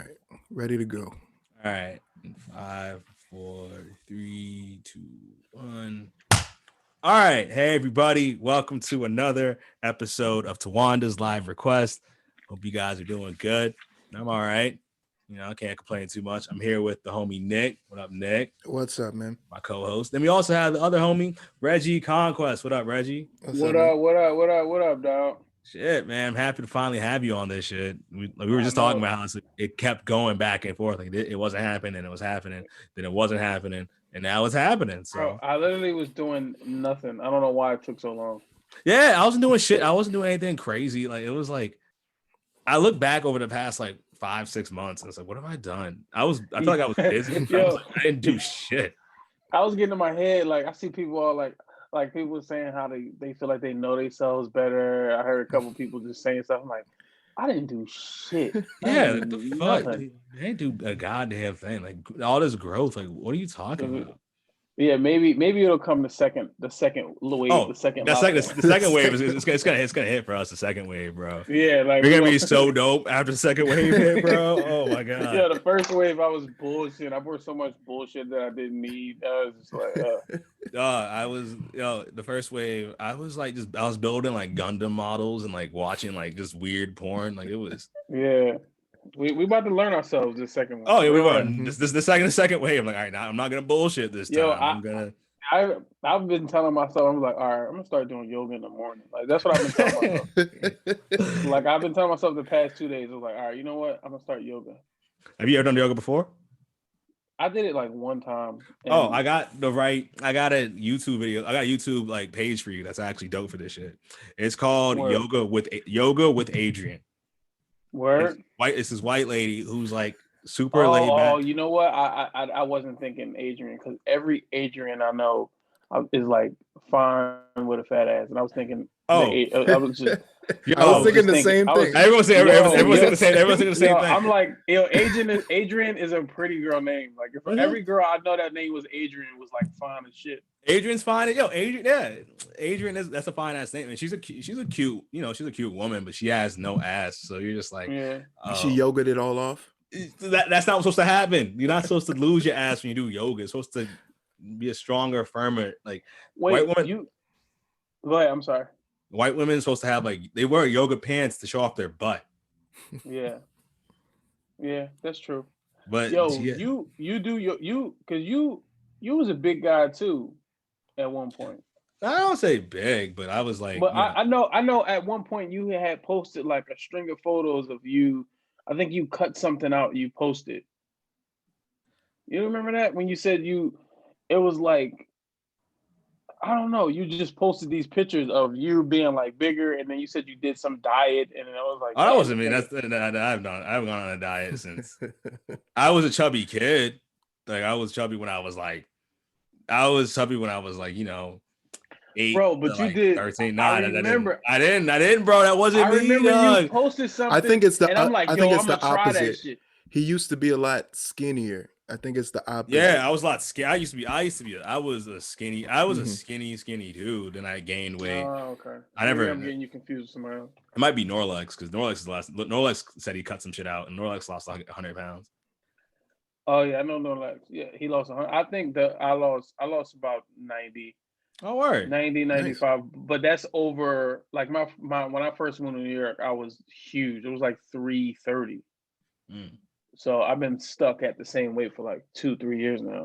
All right, ready to go. All right. Five, four, three, two, one. All right. Hey, everybody. Welcome to another episode of Tawanda's Live Request. Hope you guys are doing good. I'm all right. I can't complain too much. I'm here with the homie Nick. What up, Nick? What's up, man? My co-host. Then we also have the other homie, Reggie Conquest. What up, Reggie? What's up, What man? up? What up? What up? What up, dog? Shit, man. I'm happy to finally have you on this shit. We were I just talking know. about how it kept going back and forth. Like it wasn't happening, it was happening, then it wasn't happening, and now it's happening. Bro, So I literally was doing nothing. I don't know why it took so long. yeah, I wasn't doing shit. I wasn't doing anything crazy. Like it was like I look back over the past like 5-6 months and it's like, what have I done? I feel like I was busy. But I was Yo, like, I didn't do shit. I was getting in my head. Like I see people all like people saying how they feel like they know themselves better. I heard a couple people just saying stuff. I'm like, I didn't do shit. I Yeah, didn't what the do fuck? nothing. They ain't do a goddamn thing. Like all this growth. Like, what are you talking about? Yeah, maybe it'll come the second wave, the Oh, second that's like lockdown. the second wave is it's gonna hit for us. The second wave, bro. Yeah, like We're we gonna be gonna. so dope after the second wave hit, bro. Oh my god. Yeah, the first wave I was bullshit. I bought so much bullshit that I didn't need. I was just like, I was the first wave. I was like I was building like Gundam models and like watching like just weird porn. Like it was. yeah. We about to learn ourselves this second one. Oh yeah, we Real were. rap. Mhm. This the second wave. I'm like, all right, now I'm not gonna bullshit this Yo, time. I'm gonna. I've been telling myself, I'm like, all right, I'm gonna start doing yoga in the morning. Like that's what I've been telling myself. Like I've been telling myself the past 2 days. I was like, all right, you know what? I'm gonna start yoga. Have you ever done yoga before? I did it like one time, Oh, and I got a YouTube video. I got a YouTube like page for you. That's actually dope for this shit. It's called word, Yoga with Adrian. It's word. white. It's this white lady who's like super laid Oh, back. you know what? I wasn't thinking Adrian because every Adrian I know is like fine with a fat ass, and I was thinking Oh, I I was was yo, thinking just the thinking same I was thing. everyone's saying yo the same. Everyone's saying the yo. same thing. I'm like yo, Adrian is a pretty girl name. Like if Mhm. every girl I know that name was Adrian was like fine as shit. Adrian's fine. Yo, Adrian, yeah, Adrian is that's a fine ass name, and she's a cute, she's a cute woman, but she has no ass. So you're just like, Yeah. She oh, yogaed it all off. that's not what's supposed to happen. You're not supposed to lose your ass when you do yoga. It's supposed to be a stronger, firmer. Like white Wait, women, you go ahead. I'm sorry. white women are supposed to have like they wear yoga pants to show off their butt. Yeah, yeah, that's true. But Yo, yeah, you do you because you was a big guy too at one point. I don't say big, but I was like, But I know at one point you had posted like a string of photos of you. I think you cut something out. You posted. You remember that when you said you? It was like I don't know. You just posted these pictures of you being like bigger, and then you said you did some diet, and then I was like, oh, that man, wasn't this me. nigga. I've gone on a diet since I was a chubby kid. Like I was chubby when I was like, 8 Bro, to but you like did. 13. I Nah, remember. I didn't, bro. That wasn't I me, remember you dog. posted I something, think it's the and I'm like, I think yo, it's I'm gonna the try that opposite. shit. He used to be a lot skinnier. I think it's the opposite. Yeah, I was a lot skinny. I was a Hmm. skinny dude. Then I gained weight. Oh, okay. I Maybe never, I'm it getting you confused with somebody else. might be Norlex because Norlex said he cut some shit out and Norlex lost like 100 pounds. Oh yeah, I know no like yeah, he lost 100. I think that I lost about 90, Oh, word. 90, Nice. 95. But that's over like my when I first moved to New York, I was huge. It was like 330. Mm. So I've been stuck at the same weight for like 2, 3 years now.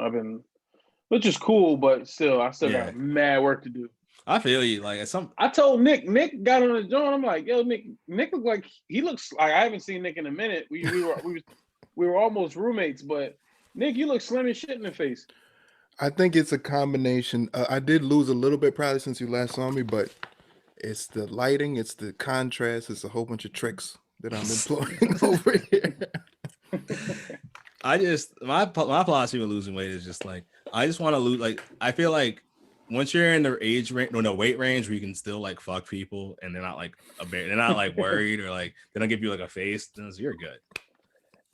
Which is cool, but still, I still Yeah, got mad work to do. I feel you. Like at some, I told Nick got on the joint. I'm like, yo, Nick look like he looks like I haven't seen Nick in a minute. We were almost roommates, but Nick, you look slim as shit in the face. I think it's a combination. I did lose a little bit probably since you last saw me, but it's the lighting, it's the contrast, it's a whole bunch of tricks that I'm employing over here. I just my philosophy with losing weight is just like I just want to lose. Like I feel like once you're in the age range, no weight range where you can still like fuck people and they're not like they're not like worried or like they don't give you like a face, then you're good.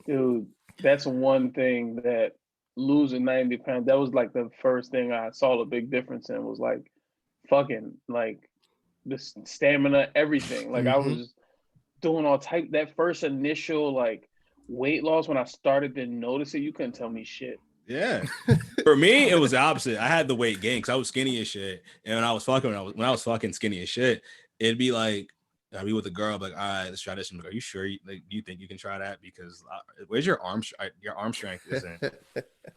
Dude, that's one thing that losing 90 pounds, that was like the first thing I saw the big difference in was like fucking like the stamina, everything. Like I Hmm. was doing all type that first initial like weight loss when I started to notice it, you couldn't tell me shit. Yeah. For me, it was the opposite. I had the weight gain because I was skinny as shit. And when I was fucking skinny as shit, it'd be like, I'd be with a girl, like, all right, let's try this. I'm like, are you sure? Do you think you can try that? Because where's your arm? Your arm strength isn't.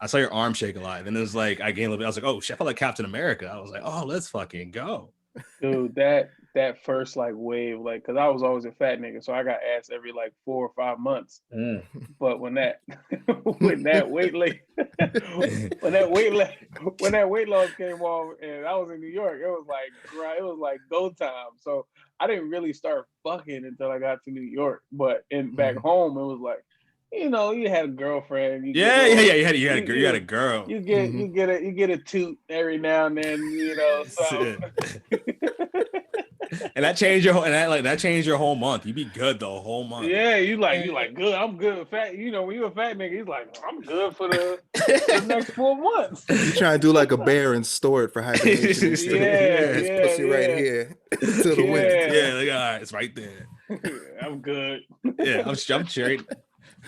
I saw your arm shake a lot. And then it was like, I gained a little bit. I was like, oh shit, I felt like Captain America. I was like, oh, let's fucking go. Dude, that first like wave, like, cause I was always a fat nigga, so I got asked every like 4 or 5 months. But when that when that weight loss came off, and I was in New York, it was like go time. So I didn't really start fucking until I got to New York. But back home, it was like, you had a girlfriend. You had a girl. You get a toot every now and then, So. And that changed your whole month. You be good the whole month. Yeah, you like good. I'm good. Fat. When you're a fat nigga, he's like, I'm good for the next 4 months. You try to do like a bear and store it for hibernation. Yeah, pussy right here till the winter. Yeah, like, all right, it's right there. I'm good. Yeah, I'm straight.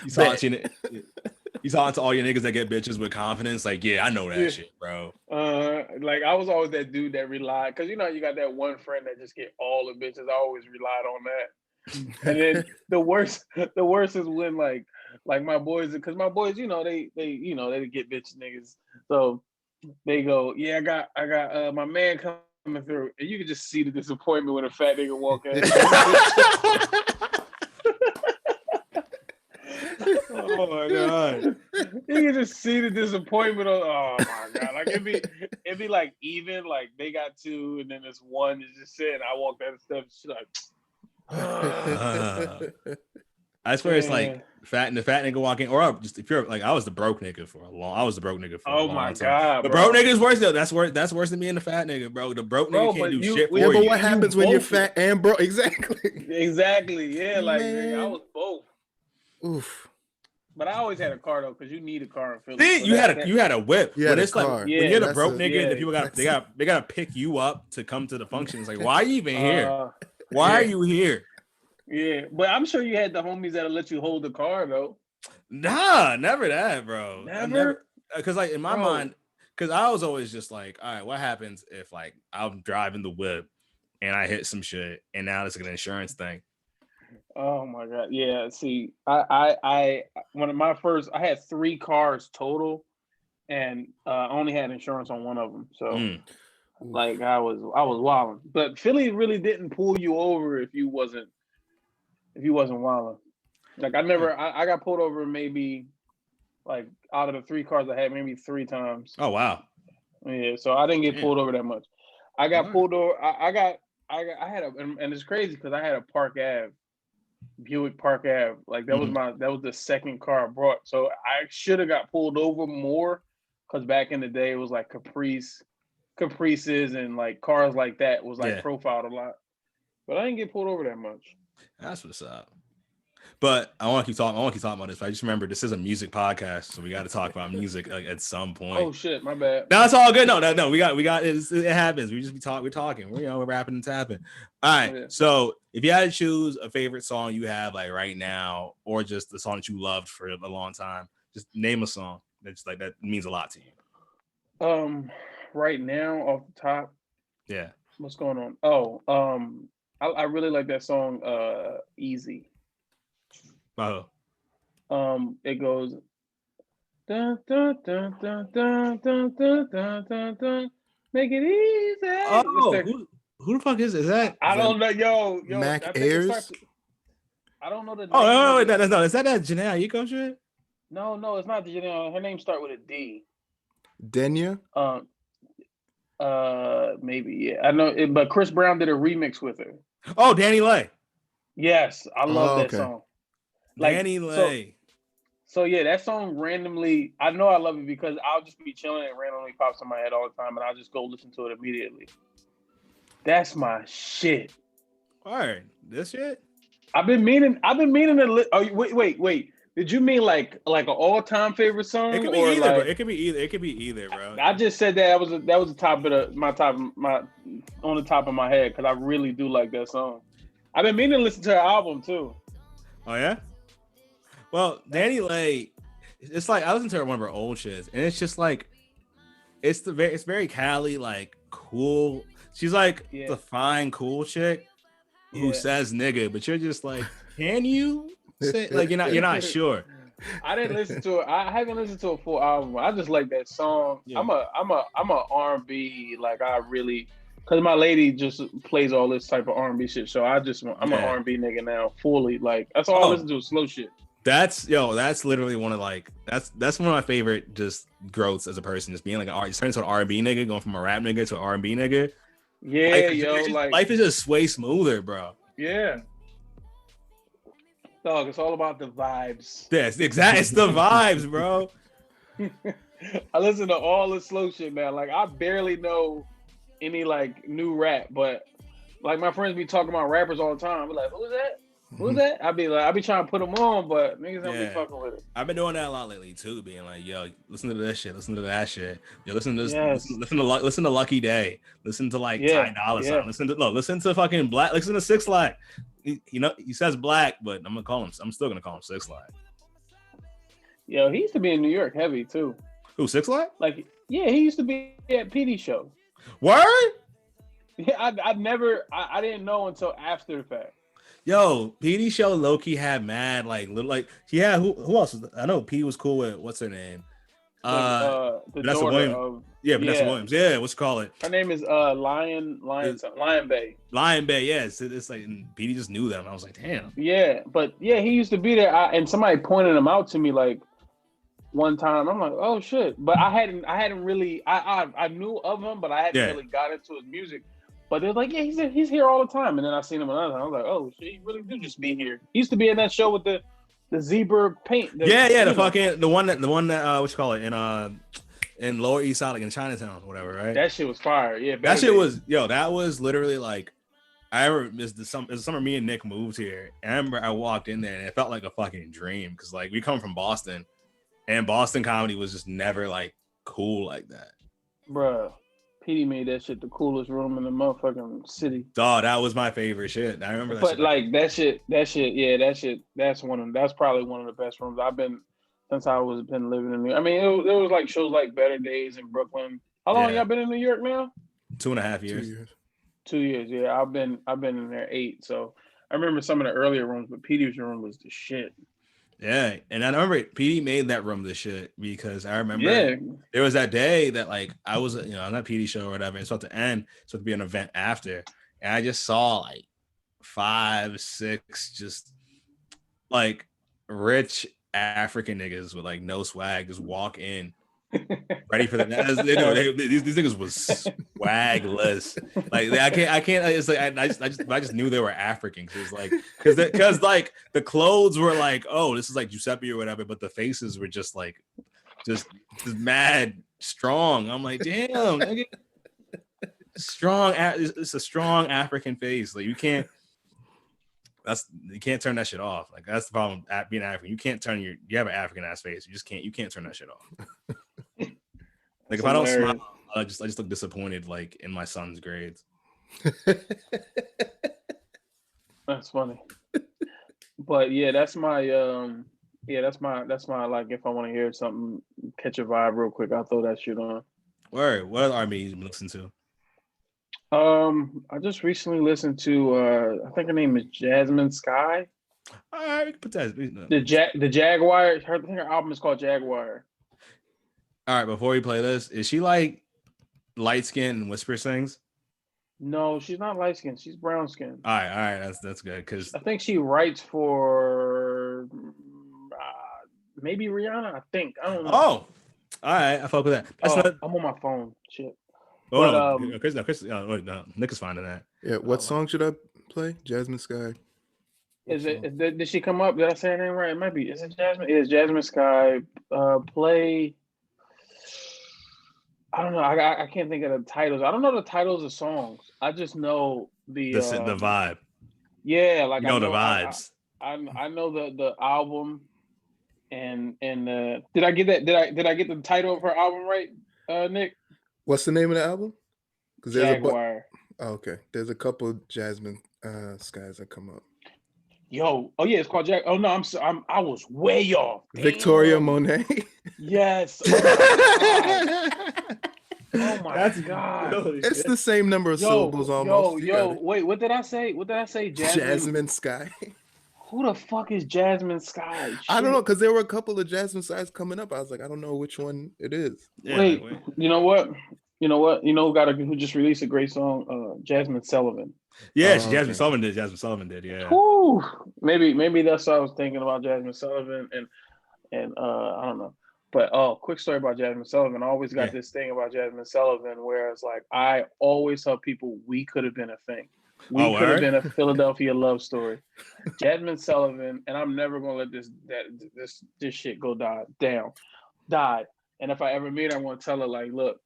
You talking to all your niggas that get bitches with confidence, like, yeah, I know that shit, bro. Like I was always that dude that relied, because you got that one friend that just get all the bitches. I always relied on that. And then the worst is when like my boys, because my boys, they get bitch niggas. So they go, yeah, I got my man coming through, and you can just see the disappointment when a fat nigga walk in. Oh my god! You can just see the disappointment. Oh my god! Like it'd be like even like they got 2, and then this one is just sitting. I walk down the steps. She's like, I swear it's like the fat nigga walking, or just if you're like, I was the broke nigga for a long oh long my time. god! The broke nigga is worse though. That's worse than being the fat nigga, bro. The broke nigga can't do shit for you. But what happens when you're fat and broke? Exactly. Yeah, like nigga, I was both. Oof. But I always had a car though, because you need a car in Philly. See, so you had a whip. Yeah, but it's like when you're the broke nigga, the people they gotta pick you up to come to the function. It's like, why are you even here? Why are you here? Yeah, but I'm sure you had the homies that'll let you hold the car though. Nah, never that, bro. Never. Because like in my mind, because I was always just like, all right, what happens if like I'm driving the whip and I hit some shit, and now it's like an insurance thing. Oh my god, yeah. See, I one of my first, I had 3 cars total, and I only had insurance on one of them. So, like, I was wilding. But Philly really didn't pull you over if you wasn't wilding. Like I got pulled over maybe like out of the 3 cars I had maybe 3 times. Oh wow. Yeah, so I didn't get pulled over that much. I got pulled over. I had and it's crazy because I had a Buick Park Ave. Like that was the second car I brought. So I should have got pulled over more, because back in the day it was like Caprices and like cars like that was like profiled a lot. But I didn't get pulled over that much. That's what's up. But I want to keep talking about this. But I just remember this is a music podcast, so we got to talk about music like, at some point. Oh shit, my bad. No, it's all good. No, we got it happens. We're talking. We're rapping and tapping. All right. Yeah. So if you had to choose a favorite song you have like right now, or just the song that you loved for a long time, just name a song that's like that means a lot to you. Right now off the top. Yeah. What's going on? Oh, I really like that song, Easy. Oh. It goes dun, dun, dun, dun, dun, dun, dun, dun, dun, dun. Make it easy. Oh, who the fuck is that? I don't know, yo. Mac Ayers. I don't know the name. Oh, no, that's not. Is that Janae Aiko shit? No, it's not the Janae. Her name starts with a D. Denya. Maybe, yeah. I know it, but Chris Brown did a remix with her. Oh, Danny Lay. Yes, I love that song. Like, Danny Lay. So yeah, that song randomly, I know I love it because I'll just be chilling and randomly pops in my head all the time, and I'll just go listen to it immediately. That's my shit. All right, this shit. I've been meaning to. Oh, wait. Did you mean like an all-time favorite song? It could be either, bro. It could be either, bro. I just said that was the top of my on the top of my head because I really do like that song. I've been meaning to listen to her album too. Oh yeah. Well, Danny Lay, it's like I listened to her one of her old shits, and it's just like it's very Cali, like cool. She's like the fine cool chick who says nigga, but you're just like, can you say like you're not sure. I didn't listen to it. I haven't listened to a full album. I just like that song. Yeah. I'm a R&B, like I really, cause my lady just plays all this type of R&B shit. So I'm an R&B nigga now, fully. Like that's all I listen to is slow shit. That's literally one of like that's one of my favorite just growths as a person, just being like just turning to an R&B nigga, going from a rap nigga to an R&B nigga. Yeah, life is just way smoother, bro. Yeah. Dog, it's all about the vibes. Yes, exactly. It's the vibes, bro. I listen to all the slow shit, man. Like I barely know any like new rap, but like my friends be talking about rappers all the time. I be like, who's that? Who's that? I be trying to put them on, but niggas don't be fucking with it. I've been doing that a lot lately too, being like, yo, listen to this shit, listen to that shit. Yo, listen to this, listen to Lucky Day, listen to like Ty Dolla Sign, listen to fucking Black, listen to 6 Lack. He says Black, but I'm still gonna call him 6 Lack. Yo, he used to be in New York heavy too. Who, 6 Lack? Like, yeah, he used to be at PD show. Word? Yeah, I didn't know until after the fact. Yo, PD show low-key had mad like little like who else? I know P was cool with what's her name? Vanessa Williams. Vanessa Williams. Yeah, what's it called? Her name is Lion Bay. Lion Bay, yes. It's like PD just knew them. I was like, damn. Yeah, but yeah, he used to be there. And somebody pointed him out to me like one time. I'm like, oh shit. But I hadn't really I knew of him, but I hadn't really got into his music. But they're like, yeah, he's here all the time. And then I seen him another time. I was like, oh shit, he really do just be here. He used to be in that show with the zebra paint. The one that what you call it in Lower East Side, like in Chinatown or whatever, right? That shit was fire. Yeah, that shit was that was literally like I remember it was the summer me and Nick moved here. And I remember I walked in there and it felt like a fucking dream because like we come from Boston and Boston comedy was just never like cool like that. Bruh. PD made that shit the coolest room in the motherfucking city. Dog, that was my favorite shit. I remember that. But shit. That's probably one of the best rooms I've been since I was been living in New York. I mean, it was like shows like Better Days in Brooklyn. How long y'all been in New York now? 2.5 years. 2 years. Yeah, I've been in there 8. So I remember some of the earlier rooms, but PD's room was the shit. Yeah, and I remember PD made that room the shit because I remember there was that day that like I was on that PD show or whatever. It's about to end, so to be an event after, and I just saw like 5, 6 just like rich African niggas with like no swag just walk in. Ready for the these niggas was swagless. Like I can't. It's like I just knew they were African because like the clothes were like, oh, this is like Giuseppe or whatever, but the faces were just mad strong. I'm like, damn, nigga, strong. It's a strong African face. Like you can't turn that shit off. Like that's the problem at being African. You can't turn you have an African ass face. You can't turn that shit off. Like if I don't smile, I just look disappointed like in my son's grades. That's funny. But yeah, that's my that's my like if I want to hear something, catch a vibe real quick, I'll throw that shit on. Word. What other R&B you been listening to? I just recently listened to I think her name is Jazmin Sky. All right, we can put that. The Jaguar. I think her album is called Jaguar. All right, before we play this, is she like light skinned and whisper sings? No, she's not light skinned. She's brown skinned. All right, that's good because I think she writes for maybe Rihanna. I think I don't know. Oh, all right, I fuck with that. I'm on my phone. Shit. Oh no, Chris, Nick is finding that. Yeah, what song should I play? Jazmin Sky. Did she come up? Did I say her name right? It might be. Is it Jazmin? It is Jazmin Sky. Play. I don't know. I can't think of the titles. I don't know the titles of songs. I just know the vibe. Yeah, like I know the vibes. I know the album, and did I get that? Did I get the title of her album right, Nick? What's the name of the album? Jaguar. Okay, there's a couple Jazmin Skies that come up. Yo, oh yeah, it's called Jack. Oh no, I was way off. Victoria Damn. Monet. Yes. Oh my That's god. holy It's shit. the same number of syllables almost. You got it. Wait, what did I say? What did I say? Jasmine Sky. Who the fuck is Jazmin Sky? I don't know, because there were a couple of Jasmine Skies coming up. I was like, I don't know which one it is. Yeah, Wait, like, you know what? You know what? You know who just released a great song? Jazmin Sullivan. yeah, Oh, Jazmin okay. Sullivan did. Jazmin Sullivan did. Yeah. Whew. Maybe that's what I was thinking about Jazmin Sullivan and I don't know. But quick story about Jazmin Sullivan. I always got this thing about Jazmin Sullivan where it's like I always tell people we could have been a thing. We could have been a Philadelphia love story. Jazmin Sullivan, and I'm never gonna let this shit go down. Died. And if I ever meet her, I'm gonna tell her, like, look,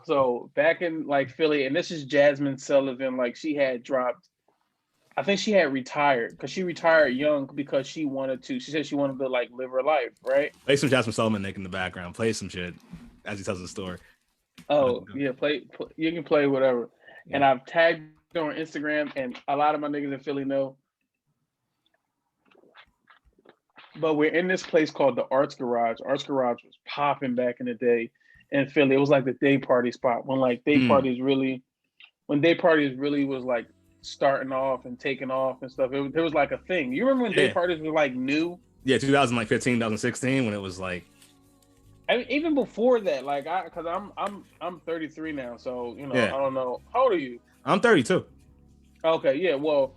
so back in like Philly, and this is Jazmin Sullivan, like she had dropped, I think she had retired because she retired young because she wanted to. She said she wanted to like live her life, right? Play some Jazmin Sullivan Nick in the background. Play some shit as he tells the story. Oh yeah, play you can play whatever. Yeah. And I've tagged her on Instagram, and a lot of my niggas in Philly know. But we're in this place called the Arts Garage. Arts Garage was popping back in the day in Philly. It was like the day party spot when like day parties really was like starting off and taking off and stuff. It was like a thing. You remember when day parties were like new? Yeah, 2015, 2016 when it was like. I mean, even before that, like because I'm 33 now, so you know I don't know. How old are you? I'm 32. Okay, yeah. Well,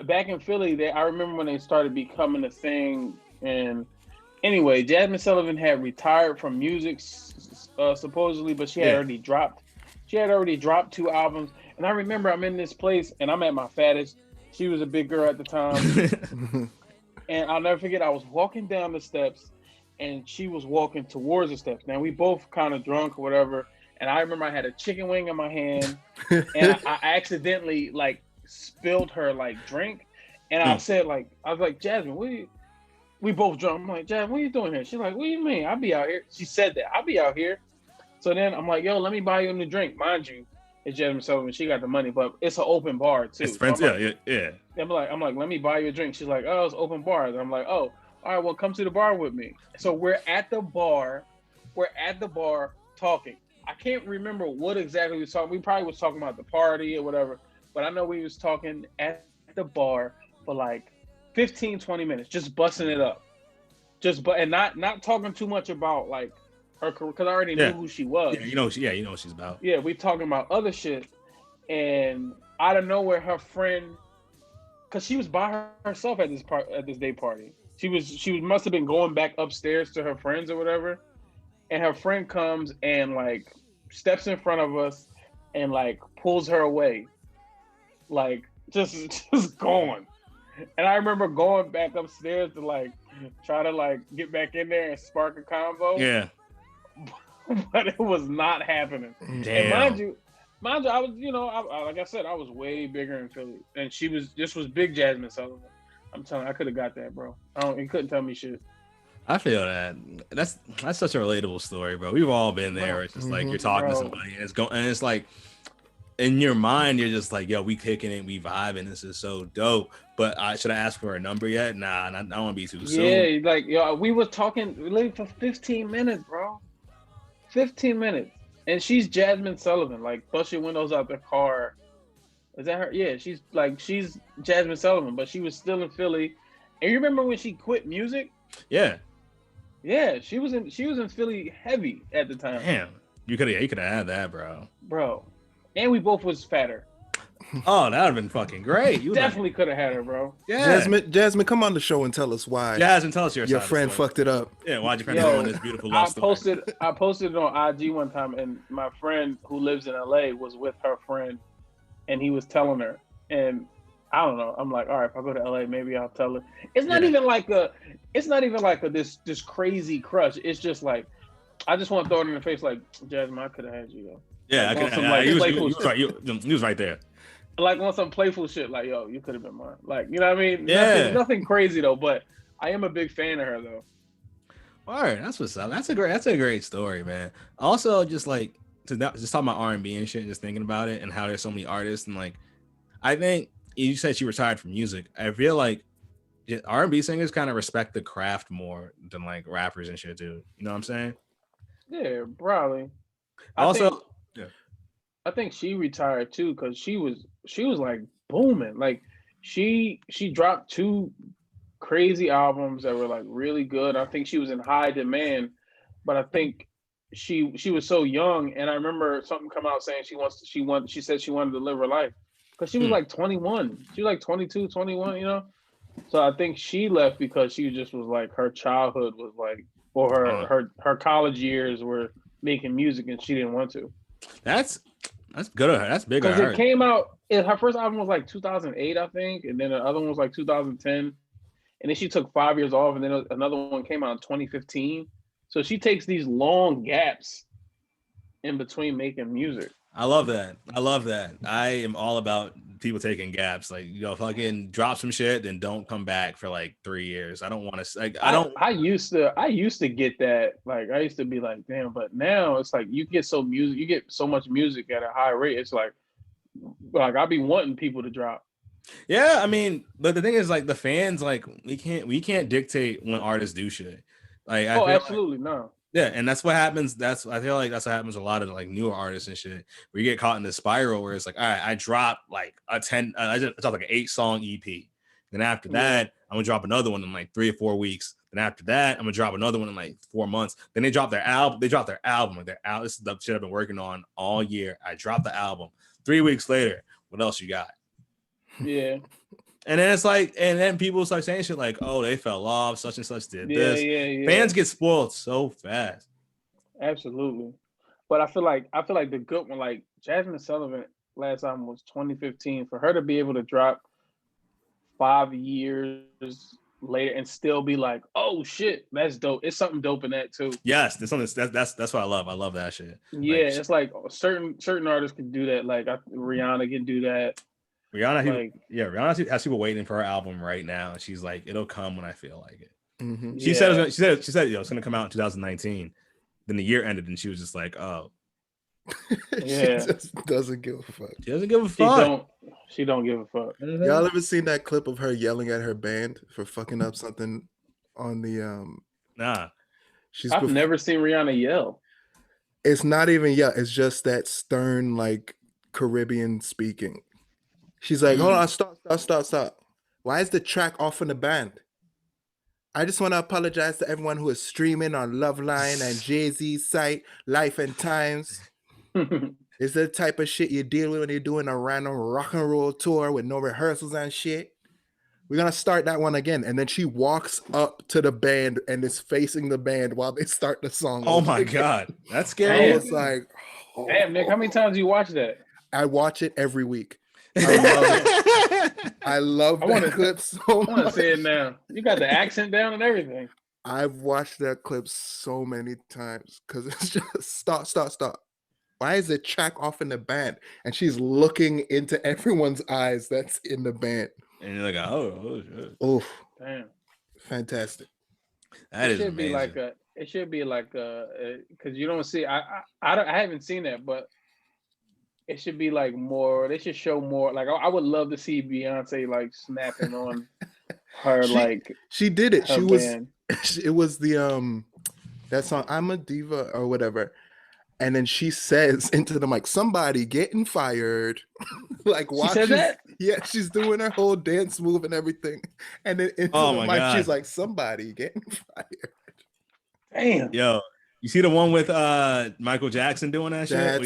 back in Philly, I remember when they started becoming a thing. And anyway, Jazmin Sullivan had retired from music supposedly, but she had already dropped. She had already dropped 2 albums. And I remember I'm in this place and I'm at my fattest. She was a big girl at the time. And I'll never forget, I was walking down the steps and she was walking towards the steps. Now we both kind of drunk or whatever. And I remember I had a chicken wing in my hand and I accidentally like spilled her like drink. And I said like, I was like, Jazmin, we both drunk. I'm like, Jazmin, what are you doing here? She's like, what do you mean? I'll be out here. She said that. I'll be out here. So then I'm like, yo, let me buy you a new drink. Mind you, it's Jazmin Sullivan. She got the money, but it's an open bar too. It's friends, so yeah. I'm like, let me buy you a drink. She's like, oh, it's open bar. And I'm like, oh, all right, well, come to the bar with me. So we're at the bar talking. I can't remember what exactly we was talking. We probably was talking about the party or whatever, but I know we was talking at the bar for like 15, 20 minutes, just busting it up. And not talking too much about like her career, because I already knew who she was. You know what she's about. Yeah, we talking about other shit. And out of nowhere, her friend, because she was by herself at this day party. She must have been going back upstairs to her friends or whatever. And her friend comes and like steps in front of us and like pulls her away. Like just gone. And I remember going back upstairs to like try to like get back in there and spark a convo. Yeah. But it was not happening. Damn. And mind you, I was, like I said, I was way bigger in Philly. And this was big Jazmin Sullivan. I'm telling you, I could have got that, bro. You couldn't tell me shit. I feel that. That's such a relatable story, bro. We've all been there. It's just like you're talking to somebody and it's like in your mind, you're just like, yo, we kicking it, we vibing. This is so dope. But should I ask for a number yet? Nah, I don't want to be too soon. Yeah, like, yo, we were talking really for 15 minutes, bro. 15 minutes. And she's Jazmin Sullivan, like, bust your windows out the car. Is that her? Yeah, she's Jazmin Sullivan, but she was still in Philly. And you remember when she quit music? Yeah. Yeah, she was in Philly heavy at the time. Damn. You could have had that, bro. Bro. And we both was fatter. Oh, that would have been fucking great. You definitely could have had her, bro. Yeah. Jazmin, come on the show and tell us why. Jazmin, tell us your friend fucked it up. Yeah, why'd your friend ruin this beautiful love story? I posted it on IG one time, and my friend who lives in LA was with her friend, and he was telling her, and I don't know. I'm like, all right, if I go to LA, maybe I'll tell her. It's not even like this crazy crush. It's just like, I just want to throw it in the face, like, Jazmin, I could have had you though. Yeah, he was right there. Like on some playful shit, like, yo, you could have been mine. Like, you know what I mean? Yeah. Nothing crazy though, but I am a big fan of her though. All right, that's what's up. That's a great story, man. Also, just like just talking about R&B and shit, just thinking about it and how there's so many artists and like, I think you said she retired from music. I feel like R&B singers kind of respect the craft more than like rappers and shit too. You know what I'm saying? Yeah, probably. Also, yeah. I think she retired too because she was like booming. Like she dropped two crazy albums that were like really good. I think she was in high demand, but I think she was so young. And I remember something come out saying she said she wanted to live her life because she was like 21. She was like 22, 21. So I think she left because she just was like her childhood was like, or her college years were making music and she didn't want to. That's good of her. That's big of Because her. it came out, her first album was like 2008, I think, and then the other one was like 2010, and then she took 5 years off, and then another one came out in 2015. So she takes these long gaps in between making music. I love that. I am all about people taking gaps. Like, fucking drop some shit, then don't come back for like 3 years. I don't want to. Like, I used to get that. Like, I used to be like, damn. But now it's like you get so much music at a high rate. It's like I'll be wanting people to drop. Yeah, I mean, but the thing is, like, the fans, like, we can't dictate when artists do shit. Like, I feel absolutely no. Yeah, and that's what happens. I feel like that's what happens with a lot of like newer artists and shit. Where you get caught in this spiral where it's like, all right, I dropped like I dropped like an 8-song EP. Then after that, I'm gonna drop another one in like 3 or 4 weeks. Then after that, I'm gonna drop another one in like 4 months. Then they drop their album. This is the shit I've been working on all year. I dropped the album. 3 weeks later, what else you got? Yeah. And then it's like, and then people start saying shit like, "Oh, they fell off. Such and such did this." Yeah. Fans get spoiled so fast. Absolutely, but I feel like the good one, like Jazmin Sullivan, last album was 2015. For her to be able to drop 5 years later and still be like, "Oh shit, that's dope." It's something dope in that too. Yes, there's something that's what I love. I love that shit. Yeah, like, it's like certain artists can do that. Like Rihanna can do that. Rihanna has people waiting for her album right now, and she's like, "It'll come when I feel like it." Mm-hmm. She said it's gonna come out in 2019. Then the year ended, and she was just like, "Oh, she just doesn't give a fuck." She doesn't give a fuck. She don't give a fuck. Mm-hmm. Y'all ever seen that clip of her yelling at her band for fucking up something on the Nah. I've never seen Rihanna yell. It's not even yell. It's just that stern, like Caribbean speaking. She's like, "Hold on, stop. Why is the track off in the band? I just want to apologize to everyone who is streaming on Loveline and Jay-Z's site, Life and Times. Is the type of shit you deal with when you're doing a random rock and roll tour with no rehearsals and shit. We're going to start that one again." And then she walks up to the band and is facing the band while they start the song. Oh my God. That's scary. I was like, damn, Nick, how many times do you watch that? I watch it every week. I love it. I love that clip so much. I want to say it now. You got the accent down and everything. I've watched that clip so many times because it's just stop. Why is the track off in the band? And she's looking into everyone's eyes that's in the band. And you're like, oh shit. Oof. Damn. Fantastic. That is amazing. It should be like because you don't see, I haven't seen that, but it should be like more. They should show more. Like I would love to see Beyonce like snapping on her. She did it. She band. was. It was the that song "I'm a Diva" or whatever, and then she says into the mic, "Somebody getting fired." Like she said that. Yeah, she's doing her whole dance move and everything, and then into the mic, God. She's like, "Somebody getting fired." Damn. Yo. You see the one with Michael Jackson doing that shit? Where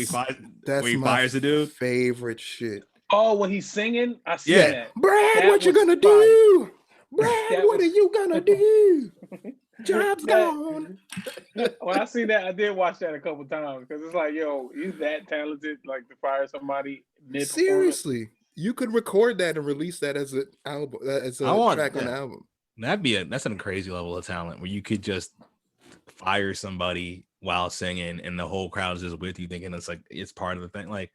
he fires the dude? Favorite shit. Oh, when he's singing? I see that. Brad, what you gonna do? Brad, what are you gonna do? Job's gone. When I see that, I did watch that a couple times because it's like, yo, he's that talented, like to fire somebody mid-performance. Seriously, you could record that and release that as an album, as a track on the album. That's a crazy level of talent where you could just fire somebody while singing and the whole crowd is just with you thinking it's part of the thing. Like,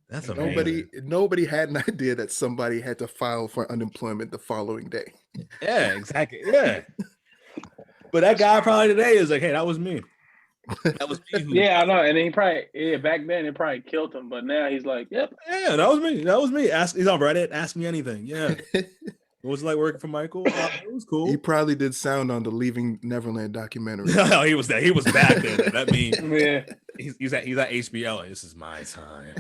that's amazing. Nobody had an idea that somebody had to file for unemployment the following day. Yeah, exactly. Yeah. But that guy probably today is like, hey, that was me. That was me. Yeah, I know. And then he probably, back then it probably killed him. But now he's like, yep. Yeah, that was me. He's on Reddit. Ask me anything. Yeah. What was it like working for Michael? It was cool. He probably did sound on the Leaving Neverland documentary. No, he was there. He was back there. That means Yeah. he's at HBO. Like, this is my time.